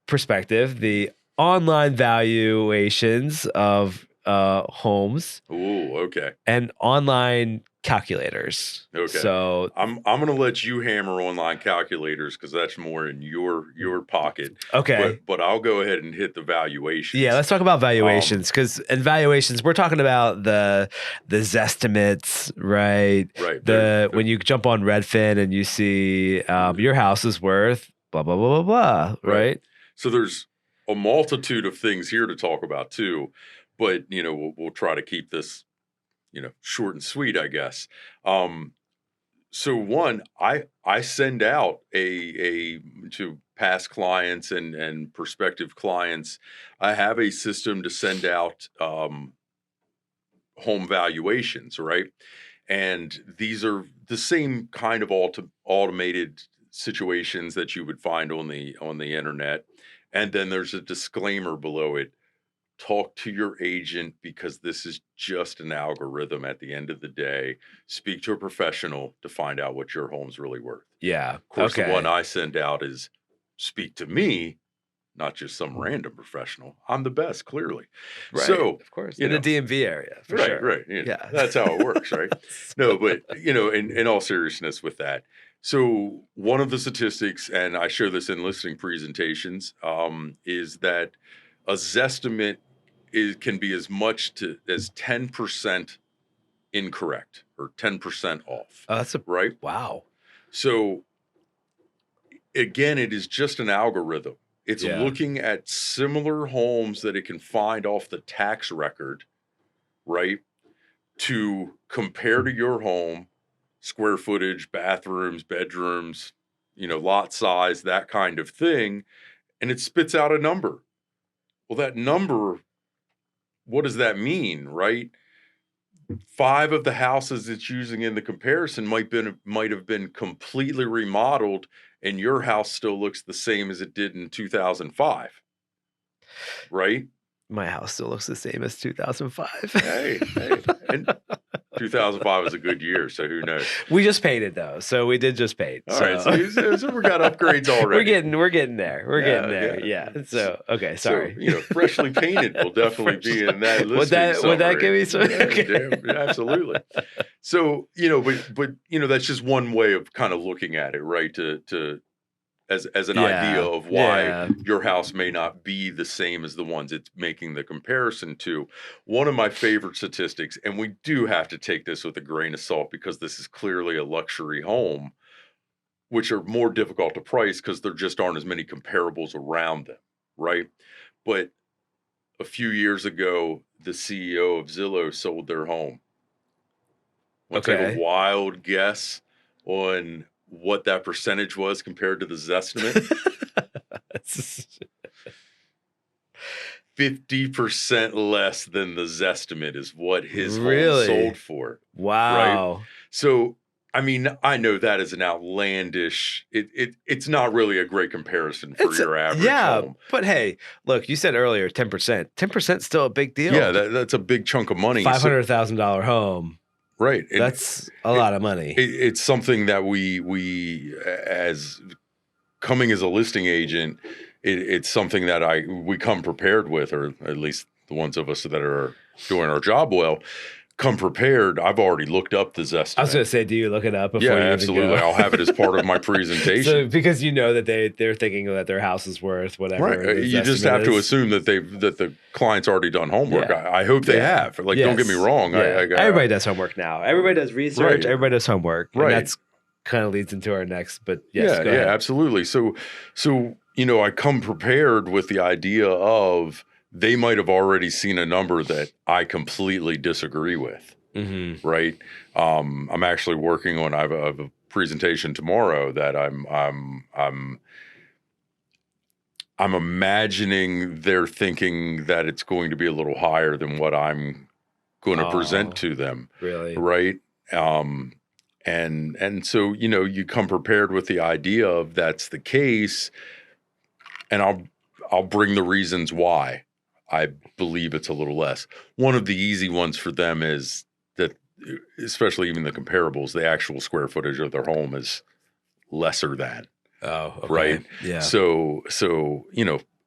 [SPEAKER 1] prospective, the online valuations of homes.
[SPEAKER 2] Ooh, okay.
[SPEAKER 1] And online calculators.
[SPEAKER 2] Okay.
[SPEAKER 1] So
[SPEAKER 2] I'm going to let you hammer online calculators because that's more in your pocket.
[SPEAKER 1] Okay.
[SPEAKER 2] But I'll go ahead and hit the valuations.
[SPEAKER 1] Yeah, let's talk about valuations because in valuations we're talking about the Zestimates, right?
[SPEAKER 2] Right.
[SPEAKER 1] When you jump on Redfin and you see your house is worth blah blah blah blah blah, right?
[SPEAKER 2] So there's a multitude of things here to talk about too, but we'll try to keep this short and sweet, I guess. So one, I send out to past clients and prospective clients, I have a system to send out home valuations, right? And these are the same kind of automated situations that you would find on the internet. And then there's a disclaimer below it. Talk to your agent because this is just an algorithm at the end of the day. Speak to a professional to find out what your home's really worth.
[SPEAKER 1] Yeah.
[SPEAKER 2] Of course, the one I send out is speak to me, not just some random professional. I'm the best, clearly.
[SPEAKER 1] Right.
[SPEAKER 2] So,
[SPEAKER 1] of course, in the DMV area. For sure.
[SPEAKER 2] Right. Yeah. That's how it works, right? No, but, in all seriousness with that. So one of the statistics, and I show this in listing presentations, is that a Zestimate can be as much as 10% incorrect or 10% off.
[SPEAKER 1] Oh, that's
[SPEAKER 2] right.
[SPEAKER 1] Wow.
[SPEAKER 2] So again, it is just an algorithm. It's looking at similar homes that it can find off the tax record, right? To compare to your home, square footage, bathrooms, bedrooms, lot size, that kind of thing. And it spits out a number. Well, that number, what does that mean, right? 5 of the houses it's using in the comparison might have been completely remodeled, and your house still looks the same as it did in 2005, right?
[SPEAKER 1] My house still looks the same as 2005.
[SPEAKER 2] Hey, and 2005 was a good year, so who knows?
[SPEAKER 1] We just painted though, so we did just paint.
[SPEAKER 2] All right, so we got upgrades already.
[SPEAKER 1] We're getting there. We're getting there. Yeah. So okay, sorry.
[SPEAKER 2] So, freshly painted will definitely be in that listing.
[SPEAKER 1] Would that give me some?
[SPEAKER 2] Yeah, absolutely. So but that's just one way of kind of looking at it, right? To as an idea of why your house may not be the same as the ones it's making the comparison to. One of my favorite statistics, and we do have to take this with a grain of salt because this is clearly a luxury home, which are more difficult to price because there just aren't as many comparables around them, right? But a few years ago, the CEO of Zillow sold their home. Want to take a wild guess on what that percentage was compared to the Zestimate? 50% less than the Zestimate is what his
[SPEAKER 1] Really?
[SPEAKER 2] home sold for.
[SPEAKER 1] Wow.
[SPEAKER 2] Right? So, I mean, I know that is an outlandish. It's not really a great comparison for your average home.
[SPEAKER 1] But hey, look, you said earlier 10%. 10% still a big deal.
[SPEAKER 2] Yeah, that's a big chunk of money.
[SPEAKER 1] $500,000 home.
[SPEAKER 2] Right. And
[SPEAKER 1] that's a lot of money.
[SPEAKER 2] It's something that we as coming as a listing agent, it's something that we come prepared with, or at least the ones of us that are doing our job well. Come prepared. I've already looked up the Zestimate.
[SPEAKER 1] I was going to say, do you look it up before you
[SPEAKER 2] absolutely.
[SPEAKER 1] Go?
[SPEAKER 2] I'll have it as part of my presentation.
[SPEAKER 1] So, because you know that they're thinking that their house is worth whatever.
[SPEAKER 2] Right. You just have to assume that the client's already done homework. Yeah. I hope they have. Like, don't get me wrong.
[SPEAKER 1] Yeah. Everybody does homework now. Everybody does research. Right. Everybody does homework. Right. And that's kind of leads into our next. But yes, go ahead.
[SPEAKER 2] Absolutely. So I come prepared with the idea of they might have already seen a number that I completely disagree with.
[SPEAKER 1] Mm-hmm.
[SPEAKER 2] Right. I'm actually working on. I have a presentation tomorrow that I'm imagining they're thinking that it's going to be a little higher than what I'm going to present to them.
[SPEAKER 1] Really.
[SPEAKER 2] Right. And so you come prepared with the idea of that's the case, and I'll bring the reasons why I believe it's a little less. One of the easy ones for them is that, especially even the comparables, the actual square footage of their home is lesser than.
[SPEAKER 1] Oh, okay.
[SPEAKER 2] Right.
[SPEAKER 1] Yeah.
[SPEAKER 2] So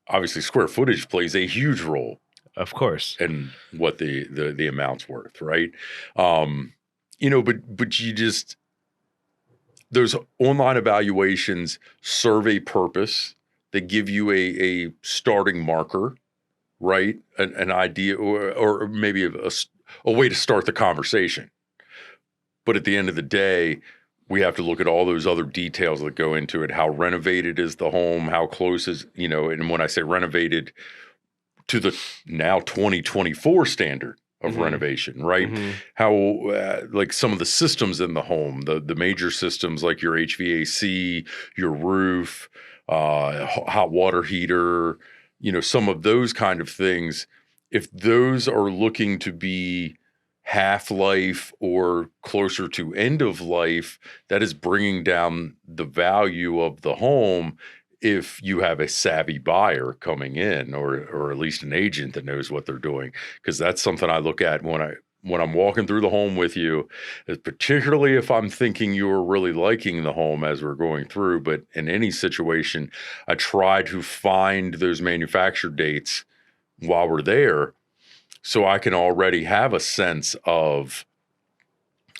[SPEAKER 2] obviously square footage plays a huge role,
[SPEAKER 1] of course,
[SPEAKER 2] in what the amount's worth. Right. But you just, those online evaluations serve a purpose. They give you a starting marker. Right. An idea or maybe a way to start the conversation. But at the end of the day, we have to look at all those other details that go into it. How renovated is the home? How close is, and when I say renovated, to the now 2024 standard of renovation, right? Mm-hmm. How, like some of the systems in the home, the major systems like your HVAC, your roof, hot water heater, some of those kind of things, if those are looking to be half-life or closer to end of life, that is bringing down the value of the home if you have a savvy buyer coming in, or at least an agent that knows what they're doing. Because that's something I look at when I'm walking through the home with you, particularly if I'm thinking you're really liking the home as we're going through. But in any situation, I try to find those manufacture dates while we're there, so I can already have a sense of,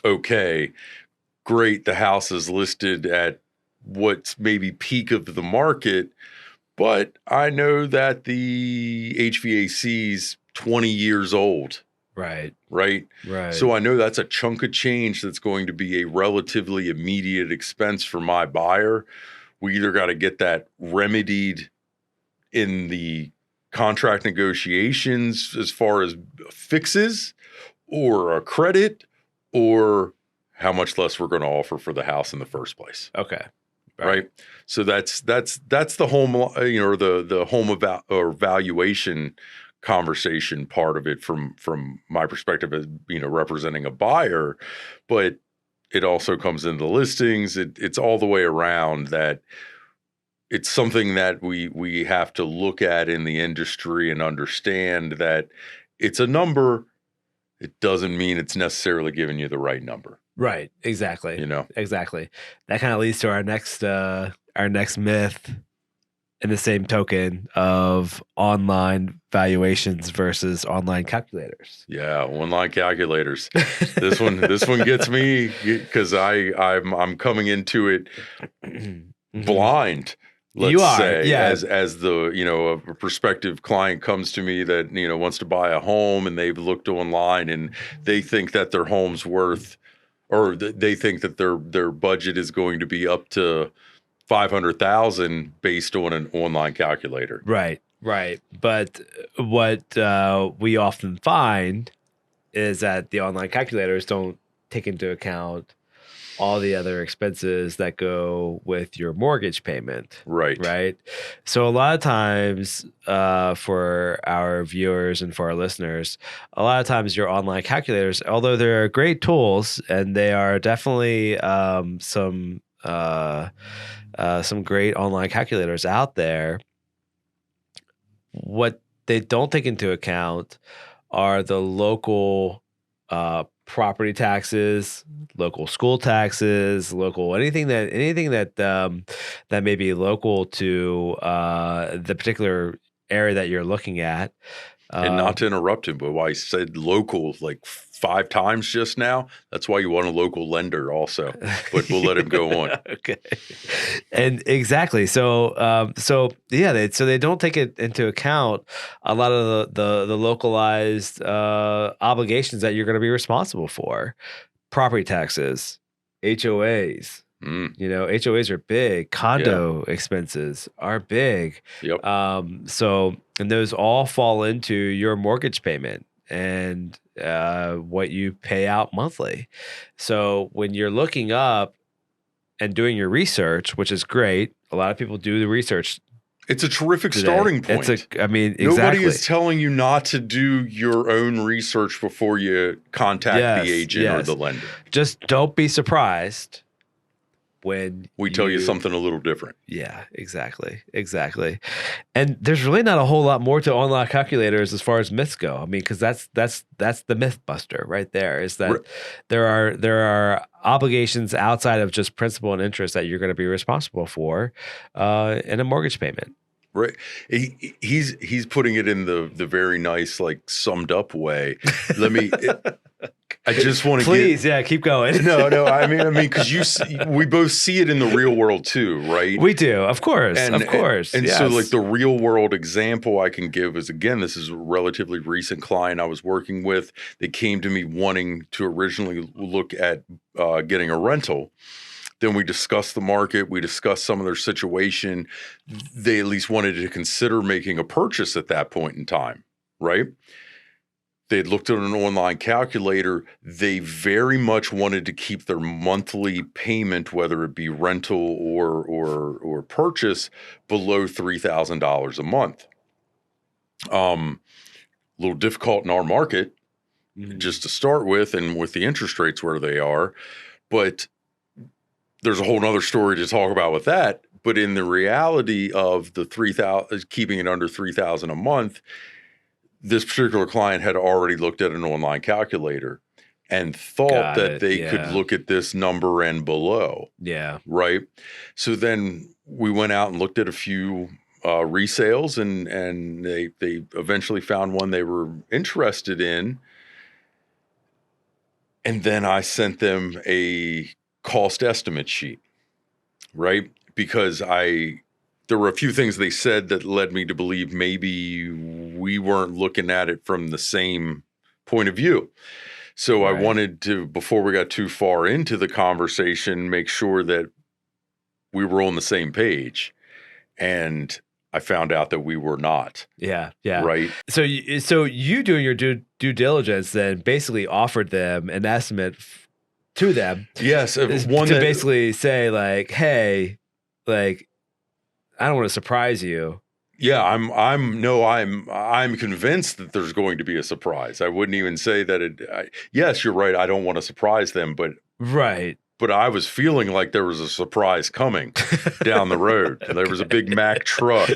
[SPEAKER 2] okay, great, the house is listed at what's maybe peak of the market, but I know that the HVAC's 20 years old.
[SPEAKER 1] Right.
[SPEAKER 2] So I know that's a chunk of change that's going to be a relatively immediate expense for my buyer. We either got to get that remedied in the contract negotiations as far as fixes or a credit, or how much less we're going to offer for the house in the first place.
[SPEAKER 1] Okay.
[SPEAKER 2] Right. So that's the home, or the home valuation conversation part of it from my perspective as, representing a buyer, but it also comes into the listings. It's all the way around that. It's something that we have to look at in the industry and understand that it's a number. It doesn't mean it's necessarily giving you the right number.
[SPEAKER 1] Right. Exactly. Exactly. That kind of leads to our next myth, in the same token of online valuations versus online calculators.
[SPEAKER 2] Yeah, online calculators. This one gets me because I'm coming into it blind. Let's say, as the a prospective client comes to me that wants to buy a home, and they've looked online and they think that their home's worth, or they think that their budget is going to be up to $500,000 based on an online calculator.
[SPEAKER 1] Right. But what we often find is that the online calculators don't take into account all the other expenses that go with your mortgage payment. Right. So a lot of times for our viewers and for our listeners, a lot of times your online calculators, although they're great tools and they are definitely some great online calculators out there, what they don't take into account are the local property taxes, local school taxes, local anything that that may be local to the particular area that you're looking at.
[SPEAKER 2] And not to interrupt him, but why I said local like 5 times just now, that's why you want a local lender also. But we'll let him go on.
[SPEAKER 1] Okay. And exactly. So they don't take it into account a lot of the localized obligations that you're going to be responsible for. Property taxes, HOAs. HOAs are big. Condo expenses are big.
[SPEAKER 2] Yep.
[SPEAKER 1] And those all fall into your mortgage payment and what you pay out monthly. So when you're looking up and doing your research, which is great, a lot of people do the research.
[SPEAKER 2] It's a terrific starting point. Nobody is telling you not to do your own research before you contact the agent or the lender.
[SPEAKER 1] Just don't be surprised when
[SPEAKER 2] we tell you something a little different.
[SPEAKER 1] Yeah, exactly. And there's really not a whole lot more to online calculators as far as myths go. I mean, because that's the myth buster right there. Is that there are obligations outside of just principal and interest that you're going to be responsible for in a mortgage payment.
[SPEAKER 2] Right. He's putting it in the very nice, like, summed up way. I just want to
[SPEAKER 1] please, keep going.
[SPEAKER 2] No. I mean, because we both see it in the real world too, right?
[SPEAKER 1] We do, of course, And yes.
[SPEAKER 2] So, like, the real world example I can give is, again, this is a relatively recent client I was working with. They came to me wanting to originally look at getting a rental. Then we discussed the market. We discussed some of their situation. They at least wanted to consider making a purchase at that point in time, right? They had looked at an online calculator. They very much wanted to keep their monthly payment, whether it be rental or purchase, below $3,000 a month. A little difficult in our market, just to start with, and with the interest rates where they are. But there's a whole nother story to talk about with that. But in the reality of the keeping it under $3,000 a month, this particular client had already looked at an online calculator and thought that they could look at this number and below.
[SPEAKER 1] Yeah.
[SPEAKER 2] Right. So then we went out and looked at a few resales, and they eventually found one they were interested in. And then I sent them a cost estimate sheet, right? Because there were a few things they said that led me to believe maybe we weren't looking at it from the same point of view. So I wanted to, before we got too far into the conversation, make sure that we were on the same page. And I found out that we were not.
[SPEAKER 1] Yeah.
[SPEAKER 2] Right.
[SPEAKER 1] So you doing your due diligence then basically offered them an estimate to them.
[SPEAKER 2] Yes.
[SPEAKER 1] Basically say, like, hey, like, I don't want to surprise you.
[SPEAKER 2] Yeah, I'm convinced that there's going to be a surprise. I wouldn't even say that yes, you're right. I don't want to surprise them, but I was feeling like there was a surprise coming down the road. There was a big Mack truck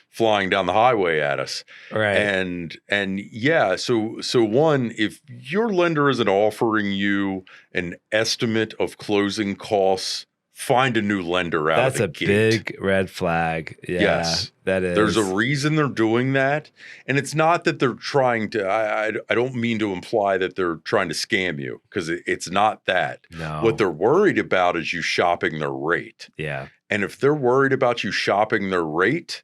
[SPEAKER 2] flying down the highway at us.
[SPEAKER 1] Right.
[SPEAKER 2] And yeah, so one, if your lender isn't offering you an estimate of closing costs, find a new lender out of the gate.
[SPEAKER 1] That's a big red flag. Yeah,
[SPEAKER 2] yes,
[SPEAKER 1] that is.
[SPEAKER 2] There's a reason they're doing that. And it's not that they're trying to, I don't mean to imply that they're trying to scam you, because it's not that.
[SPEAKER 1] No.
[SPEAKER 2] What they're worried about is you shopping their rate.
[SPEAKER 1] Yeah.
[SPEAKER 2] And if they're worried about you shopping their rate,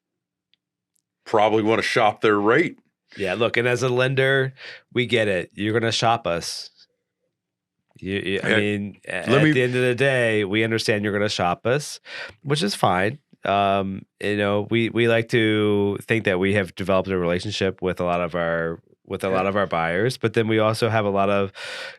[SPEAKER 2] probably want to shop their rate.
[SPEAKER 1] Yeah, look, and as a lender, we get it. You're going to shop us. At the end of the day, we understand you're going to shop us, which is fine. We like to think that we have developed a relationship with a lot of our with a lot of our buyers, but then we also have a lot of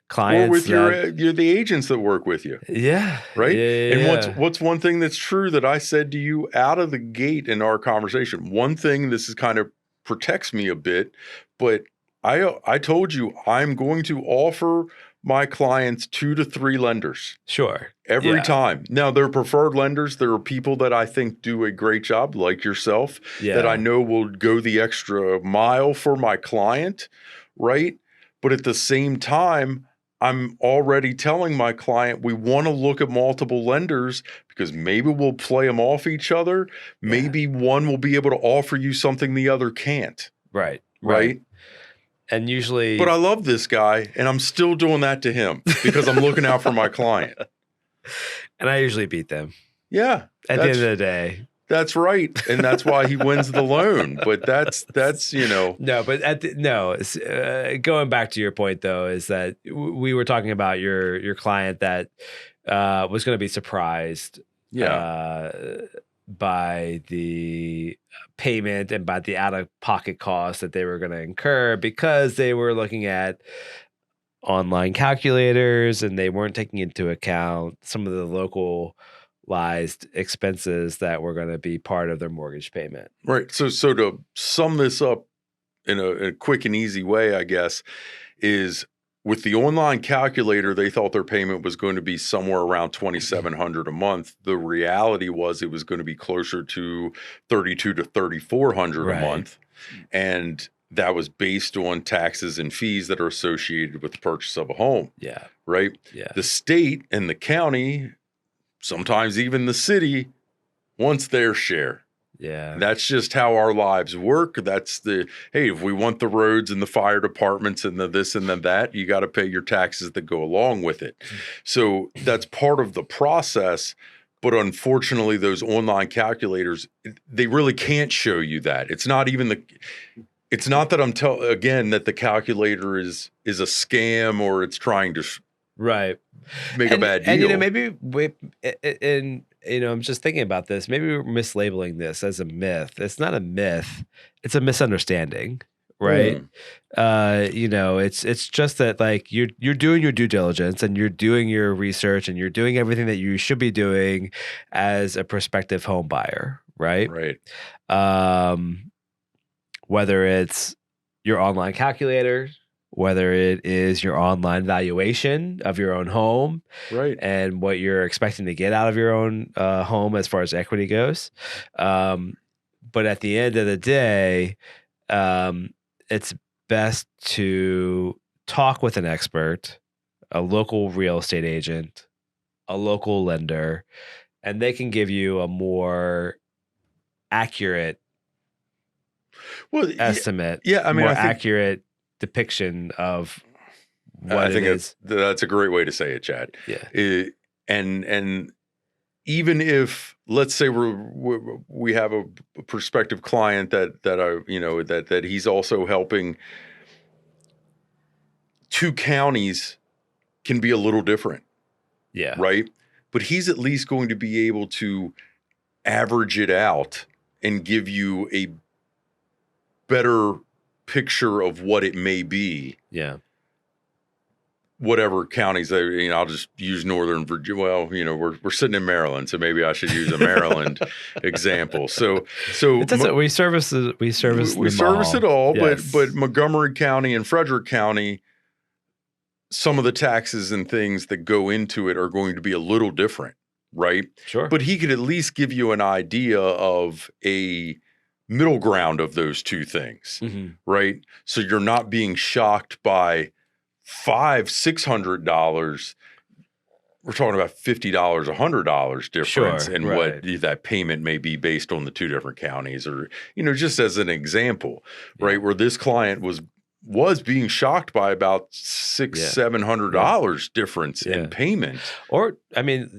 [SPEAKER 1] clients.
[SPEAKER 2] Or with you're the agents that work with you.
[SPEAKER 1] Yeah.
[SPEAKER 2] Right.
[SPEAKER 1] Yeah,
[SPEAKER 2] and what's one thing that's true that I said to you out of the gate in our conversation? One thing, this is kind of protects me a bit, but I told you I'm going to offer my clients 2 to 3 lenders.
[SPEAKER 1] Sure.
[SPEAKER 2] Every time. Now, they're preferred lenders. There are people that I think do a great job, like yourself, that I know will go the extra mile for my client, right? But at the same time, I'm already telling my client we want to look at multiple lenders because maybe we'll play them off each other. Maybe one will be able to offer you something the other can't. Right.
[SPEAKER 1] And usually,
[SPEAKER 2] but I love this guy, and I'm still doing that to him because I'm looking out for my client.
[SPEAKER 1] And I usually beat them.
[SPEAKER 2] Yeah.
[SPEAKER 1] At the end of the day.
[SPEAKER 2] That's right. And that's why he wins the loan. But that's
[SPEAKER 1] No, but going back to your point, though, is that we were talking about your client that was going to be surprised by the payment and by the out-of-pocket costs that they were going to incur because they were looking at online calculators and they weren't taking into account some of the localized expenses that were going to be part of their mortgage payment.
[SPEAKER 2] Right. So to sum this up in a quick and easy way, I guess, is with the online calculator, they thought their payment was going to be somewhere around $2,700 a month. The reality was it was going to be closer to $3,200 to $3,400 a month. And that was based on taxes and fees that are associated with the purchase of a home.
[SPEAKER 1] Yeah.
[SPEAKER 2] Right?
[SPEAKER 1] Yeah.
[SPEAKER 2] The state and the county, sometimes even the city, wants their share.
[SPEAKER 1] Yeah.
[SPEAKER 2] That's just how our lives work. That's hey, if we want the roads and the fire departments and the this and the that, you got to pay your taxes that go along with it. So that's part of the process. But unfortunately, those online calculators, they really can't show you that. It's not even it's not that I'm again that the calculator is a scam or it's trying to make a bad deal.
[SPEAKER 1] And maybe I'm just thinking about this. Maybe we're mislabeling this as a myth. It's not a myth. It's a misunderstanding, right? It's just that like you're doing your due diligence and you're doing your research and you're doing everything that you should be doing as a prospective home buyer, right?
[SPEAKER 2] Right.
[SPEAKER 1] Whether it's your online calculator, whether it is your online valuation of your own home,
[SPEAKER 2] right,
[SPEAKER 1] and what you're expecting to get out of your own home as far as equity goes. But at the end of the day, it's best to talk with an expert, a local real estate agent, a local lender, and they can give you a more accurate estimate.
[SPEAKER 2] Yeah, I mean,
[SPEAKER 1] more accurate depiction of what
[SPEAKER 2] I think that's a great way to say it, Chad.
[SPEAKER 1] Yeah.
[SPEAKER 2] And even if, let's say we have a prospective client that he's also helping, 2 counties can be a little different.
[SPEAKER 1] Yeah.
[SPEAKER 2] Right. But he's at least going to be able to average it out and give you a better picture of what it may be.
[SPEAKER 1] Yeah.
[SPEAKER 2] Whatever counties, I'll just use Northern Virginia. Well, we're sitting in Maryland, so maybe I should use a Maryland example. So
[SPEAKER 1] we service
[SPEAKER 2] it all,
[SPEAKER 1] yes.
[SPEAKER 2] but Montgomery County and Frederick County, some of the taxes and things that go into it are going to be a little different, right?
[SPEAKER 1] Sure.
[SPEAKER 2] But he could at least give you an idea of a middle ground of those 2 things, right? So you're not being shocked by $500-$600. We're talking about $50, $100 difference in what that payment may be based on the 2 different counties, or just as an example, right? Where this client was being shocked by about $600-$700 difference in payment.
[SPEAKER 1] Or kind of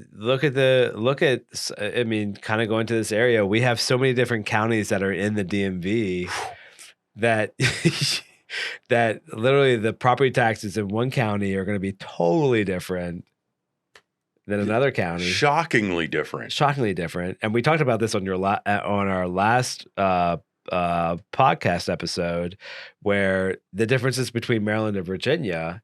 [SPEAKER 1] going to this area, we have so many different counties that are in the DMV that that literally the property taxes in one county are going to be totally different than another county.
[SPEAKER 2] Shockingly different.
[SPEAKER 1] And we talked about this on our last podcast episode where the differences between Maryland and Virginia.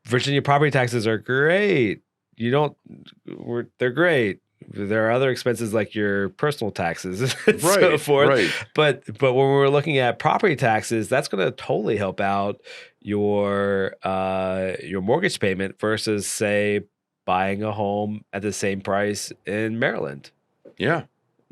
[SPEAKER 1] Virginia property taxes are great. They're great. There are other expenses like your personal taxes and so forth.
[SPEAKER 2] Right.
[SPEAKER 1] But when we're looking at property taxes, that's going to totally help out your mortgage payment versus, say, buying a home at the same price in Maryland.
[SPEAKER 2] Yeah.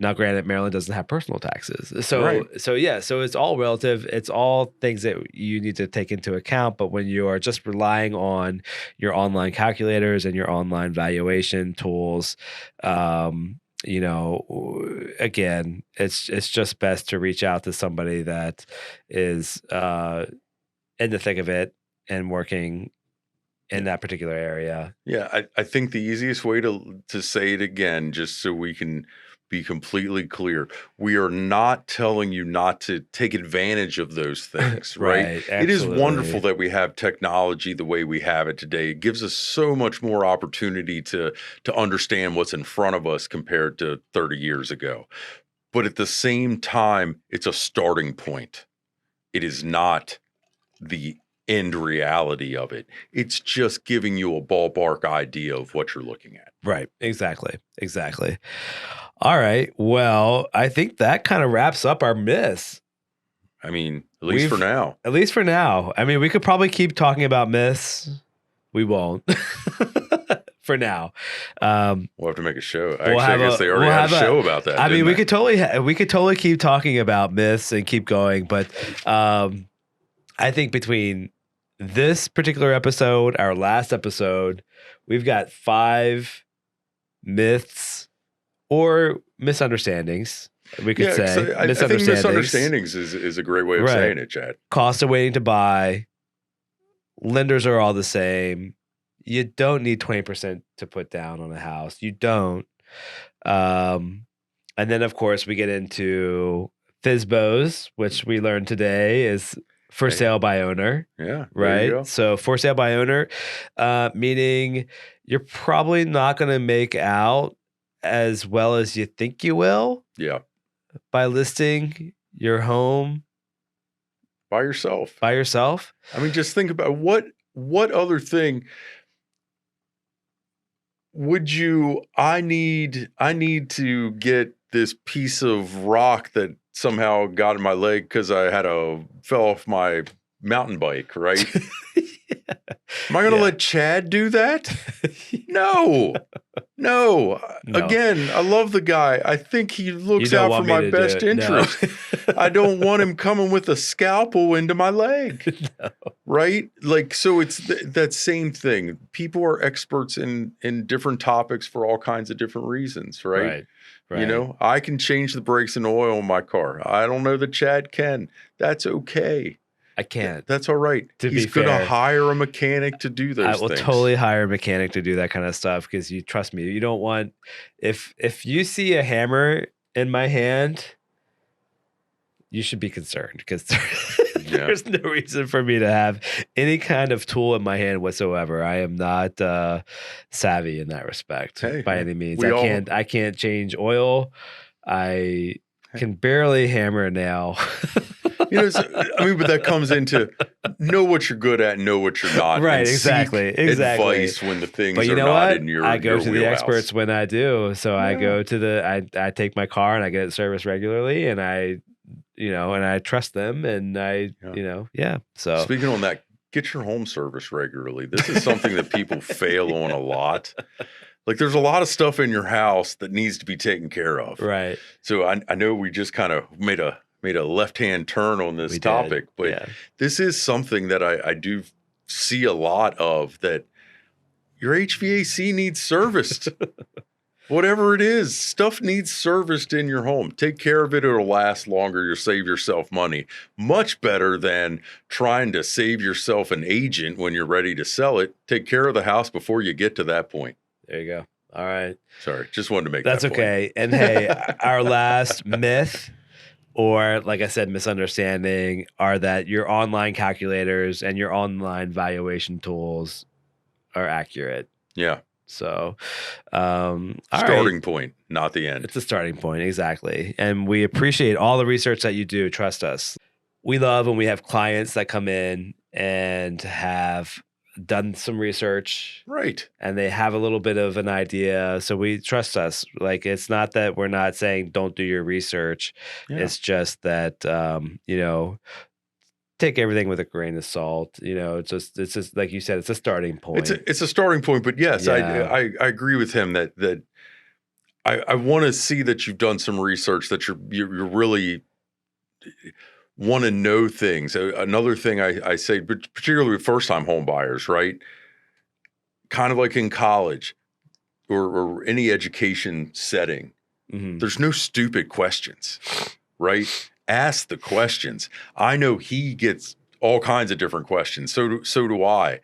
[SPEAKER 1] Now, granted, Maryland doesn't have personal taxes. So it's all relative. It's all things that you need to take into account. But when you are just relying on your online calculators and your online valuation tools, again, it's just best to reach out to somebody that is in the thick of it and working in that particular area.
[SPEAKER 2] Yeah, I think the easiest way to say it again, just so we can be completely clear, we are not telling you not to take advantage of those things, right? It is wonderful that we have technology the way we have it today. It gives us so much more opportunity to understand what's in front of us compared to 30 years ago. But at the same time, it's a starting point. It is not the end reality of it. It's just giving you a ballpark idea of what you're looking at.
[SPEAKER 1] Right. Exactly. All right. Well, I think that kind of wraps up our myths.
[SPEAKER 2] I mean, at least for now.
[SPEAKER 1] At least for now. I mean, we could probably keep talking about myths. We won't. For now.
[SPEAKER 2] We'll have to make a show. I guess they already had a show about that.
[SPEAKER 1] I mean, we could totally keep talking about myths and keep going, but I think between this particular episode, our last episode, we've got 5 myths or misunderstandings. We could say
[SPEAKER 2] misunderstandings. I think misunderstandings is a great way of saying it, Chad.
[SPEAKER 1] Cost of waiting to buy. Lenders are all the same. You don't need 20% to put down on a house. You don't. And then, of course, we get into FSBOs, which we learned today is for sale by owner.
[SPEAKER 2] Yeah.
[SPEAKER 1] Right. So for sale by owner, meaning you're probably not going to make out as well as you think you will.
[SPEAKER 2] Yeah.
[SPEAKER 1] By listing your home
[SPEAKER 2] by yourself.
[SPEAKER 1] I
[SPEAKER 2] mean, just think about what other thing would you, I need to get this piece of rock that somehow got in my leg because I fell off my mountain bike, right? Am I going to let Chad do that? No. Again, I love the guy. I think he looks out for my best interest. No. I don't want him coming with a scalpel into my leg. No. Right? Like, so it's that same thing. People are experts in different topics for all kinds of different reasons, right? Right. You know, I can change the brakes and oil in my car. I don't know that Chad can. That's okay.
[SPEAKER 1] I can't.
[SPEAKER 2] That's all right. He's going to hire a mechanic to do those things.
[SPEAKER 1] I will totally hire a mechanic to do that kind of stuff because you trust me. You don't want if you see a hammer in my hand, you should be concerned because there's no reason for me to have any kind of tool in my hand whatsoever. I am not savvy in that respect by any means. I can't change oil. I can barely hammer a nail.
[SPEAKER 2] But that comes into know what you're good at, know what you're not.
[SPEAKER 1] Right, exactly.
[SPEAKER 2] Advice when the things are not in your
[SPEAKER 1] I go to the
[SPEAKER 2] wheelhouse.
[SPEAKER 1] Experts when I do. So I go to I take my car and I get it serviced regularly, and I trust them, and So
[SPEAKER 2] speaking on that, get your home serviced regularly. This is something that people fail on a lot. Like, there's a lot of stuff in your house that needs to be taken care of.
[SPEAKER 1] Right.
[SPEAKER 2] So I know we just kind of made a left-hand turn on this topic, but this is something that I do see a lot of, that your HVAC needs serviced. Whatever it is, stuff needs serviced in your home. Take care of it. It'll last longer. You'll save yourself money. Much better than trying to save yourself an agent when you're ready to sell it. Take care of the house before you get to that point.
[SPEAKER 1] There you go. All right.
[SPEAKER 2] Sorry, just wanted to make
[SPEAKER 1] that's
[SPEAKER 2] that point.
[SPEAKER 1] Okay. And hey, our last myth, or like I said, misunderstanding, are that your online calculators and your online valuation tools are accurate.
[SPEAKER 2] Yeah.
[SPEAKER 1] So,
[SPEAKER 2] starting point, not the end.
[SPEAKER 1] It's a starting point. Exactly. And we appreciate all the research that you do. Trust us. We love when we have clients that come in and have done some research.
[SPEAKER 2] Right.
[SPEAKER 1] And they have a little bit of an idea. So we trust us. Like, it's not that we're not saying don't do your research. Yeah. It's just that, take everything with a grain of salt. It's just like you said, it's a starting point.
[SPEAKER 2] It's a starting point, but yes, yeah. I agree with him that I want to see that you've done some research, that you're really want to know things. Another thing I say, particularly with first-time home buyers, right? Kind of like in college or any education setting, there's no stupid questions, right? Ask the questions. I know he gets all kinds of different questions. So do I.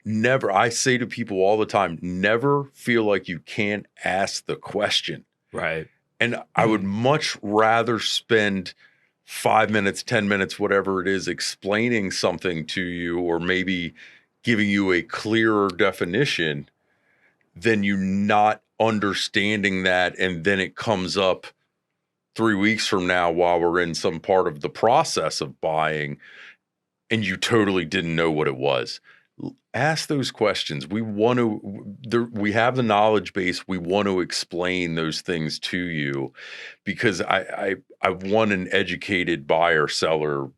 [SPEAKER 2] I say to people all the time, never feel like you can't ask the question.
[SPEAKER 1] Right.
[SPEAKER 2] And I would much rather spend 5 minutes, 10 minutes, whatever it is, explaining something to you, or maybe giving you a clearer definition, than you not understanding that. And then it comes up 3 weeks from now while we're in some part of the process of buying and you totally didn't know what it was. Ask those questions. We have the knowledge base. We want to explain those things to you because I want an educated buyer, seller,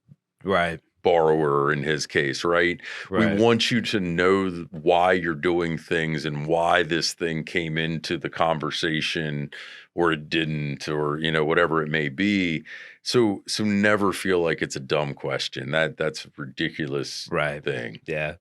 [SPEAKER 1] right,
[SPEAKER 2] borrower in his case, right? We want you to know why you're doing things and why this thing came into the conversation or it didn't, or whatever it may be. So never feel like it's a dumb question. That's a ridiculous thing.
[SPEAKER 1] Yeah.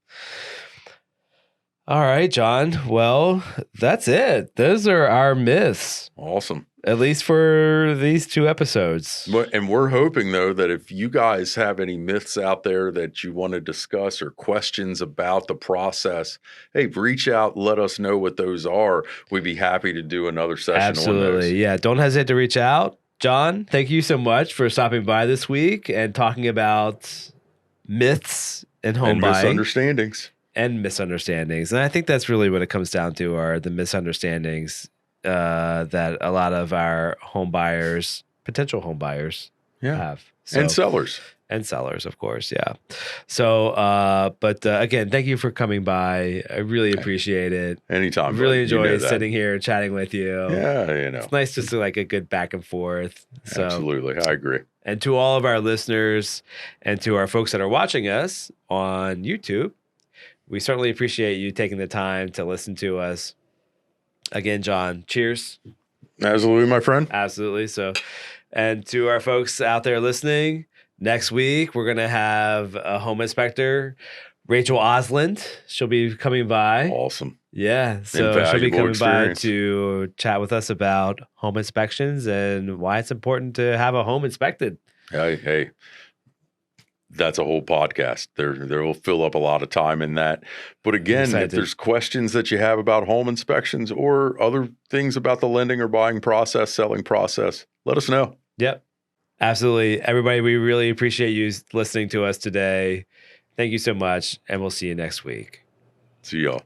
[SPEAKER 1] All right, John. Well, that's it. Those are our myths.
[SPEAKER 2] Awesome.
[SPEAKER 1] At least for these 2 episodes.
[SPEAKER 2] And we're hoping, though, that if you guys have any myths out there that you want to discuss or questions about the process, hey, reach out, let us know what those are. We'd be happy to do another session on those.
[SPEAKER 1] Yeah, don't hesitate to reach out. John, thank you so much for stopping by this week and talking about myths in home buying.
[SPEAKER 2] Misunderstandings.
[SPEAKER 1] And misunderstandings. And I think that's really what it comes down to, are the misunderstandings that a lot of our home buyers, potential home buyers, have.
[SPEAKER 2] So, and sellers.
[SPEAKER 1] And sellers, of course, yeah. So, but again, thank you for coming by. I really appreciate it.
[SPEAKER 2] Anytime.
[SPEAKER 1] I really enjoy sitting here and chatting with you.
[SPEAKER 2] Yeah,
[SPEAKER 1] It's nice just to like a good back and forth. So,
[SPEAKER 2] absolutely, I agree.
[SPEAKER 1] And to all of our listeners and to our folks that are watching us on YouTube, we certainly appreciate you taking the time to listen to us. Again, John, cheers.
[SPEAKER 2] Absolutely, my friend.
[SPEAKER 1] Absolutely. So, and to our folks out there listening, next week we're going to have a home inspector, Rachel Osland. She'll be coming by.
[SPEAKER 2] Awesome.
[SPEAKER 1] Yeah. So she'll be coming by to chat with us about home inspections and why it's important to have a home inspected.
[SPEAKER 2] Hey. That's a whole podcast. There will fill up a lot of time in that. But again, if there's questions that you have about home inspections or other things about the lending or buying process, selling process, let us know.
[SPEAKER 1] Yep. Absolutely. Everybody, we really appreciate you listening to us today. Thank you so much, and we'll see you next week.
[SPEAKER 2] See y'all.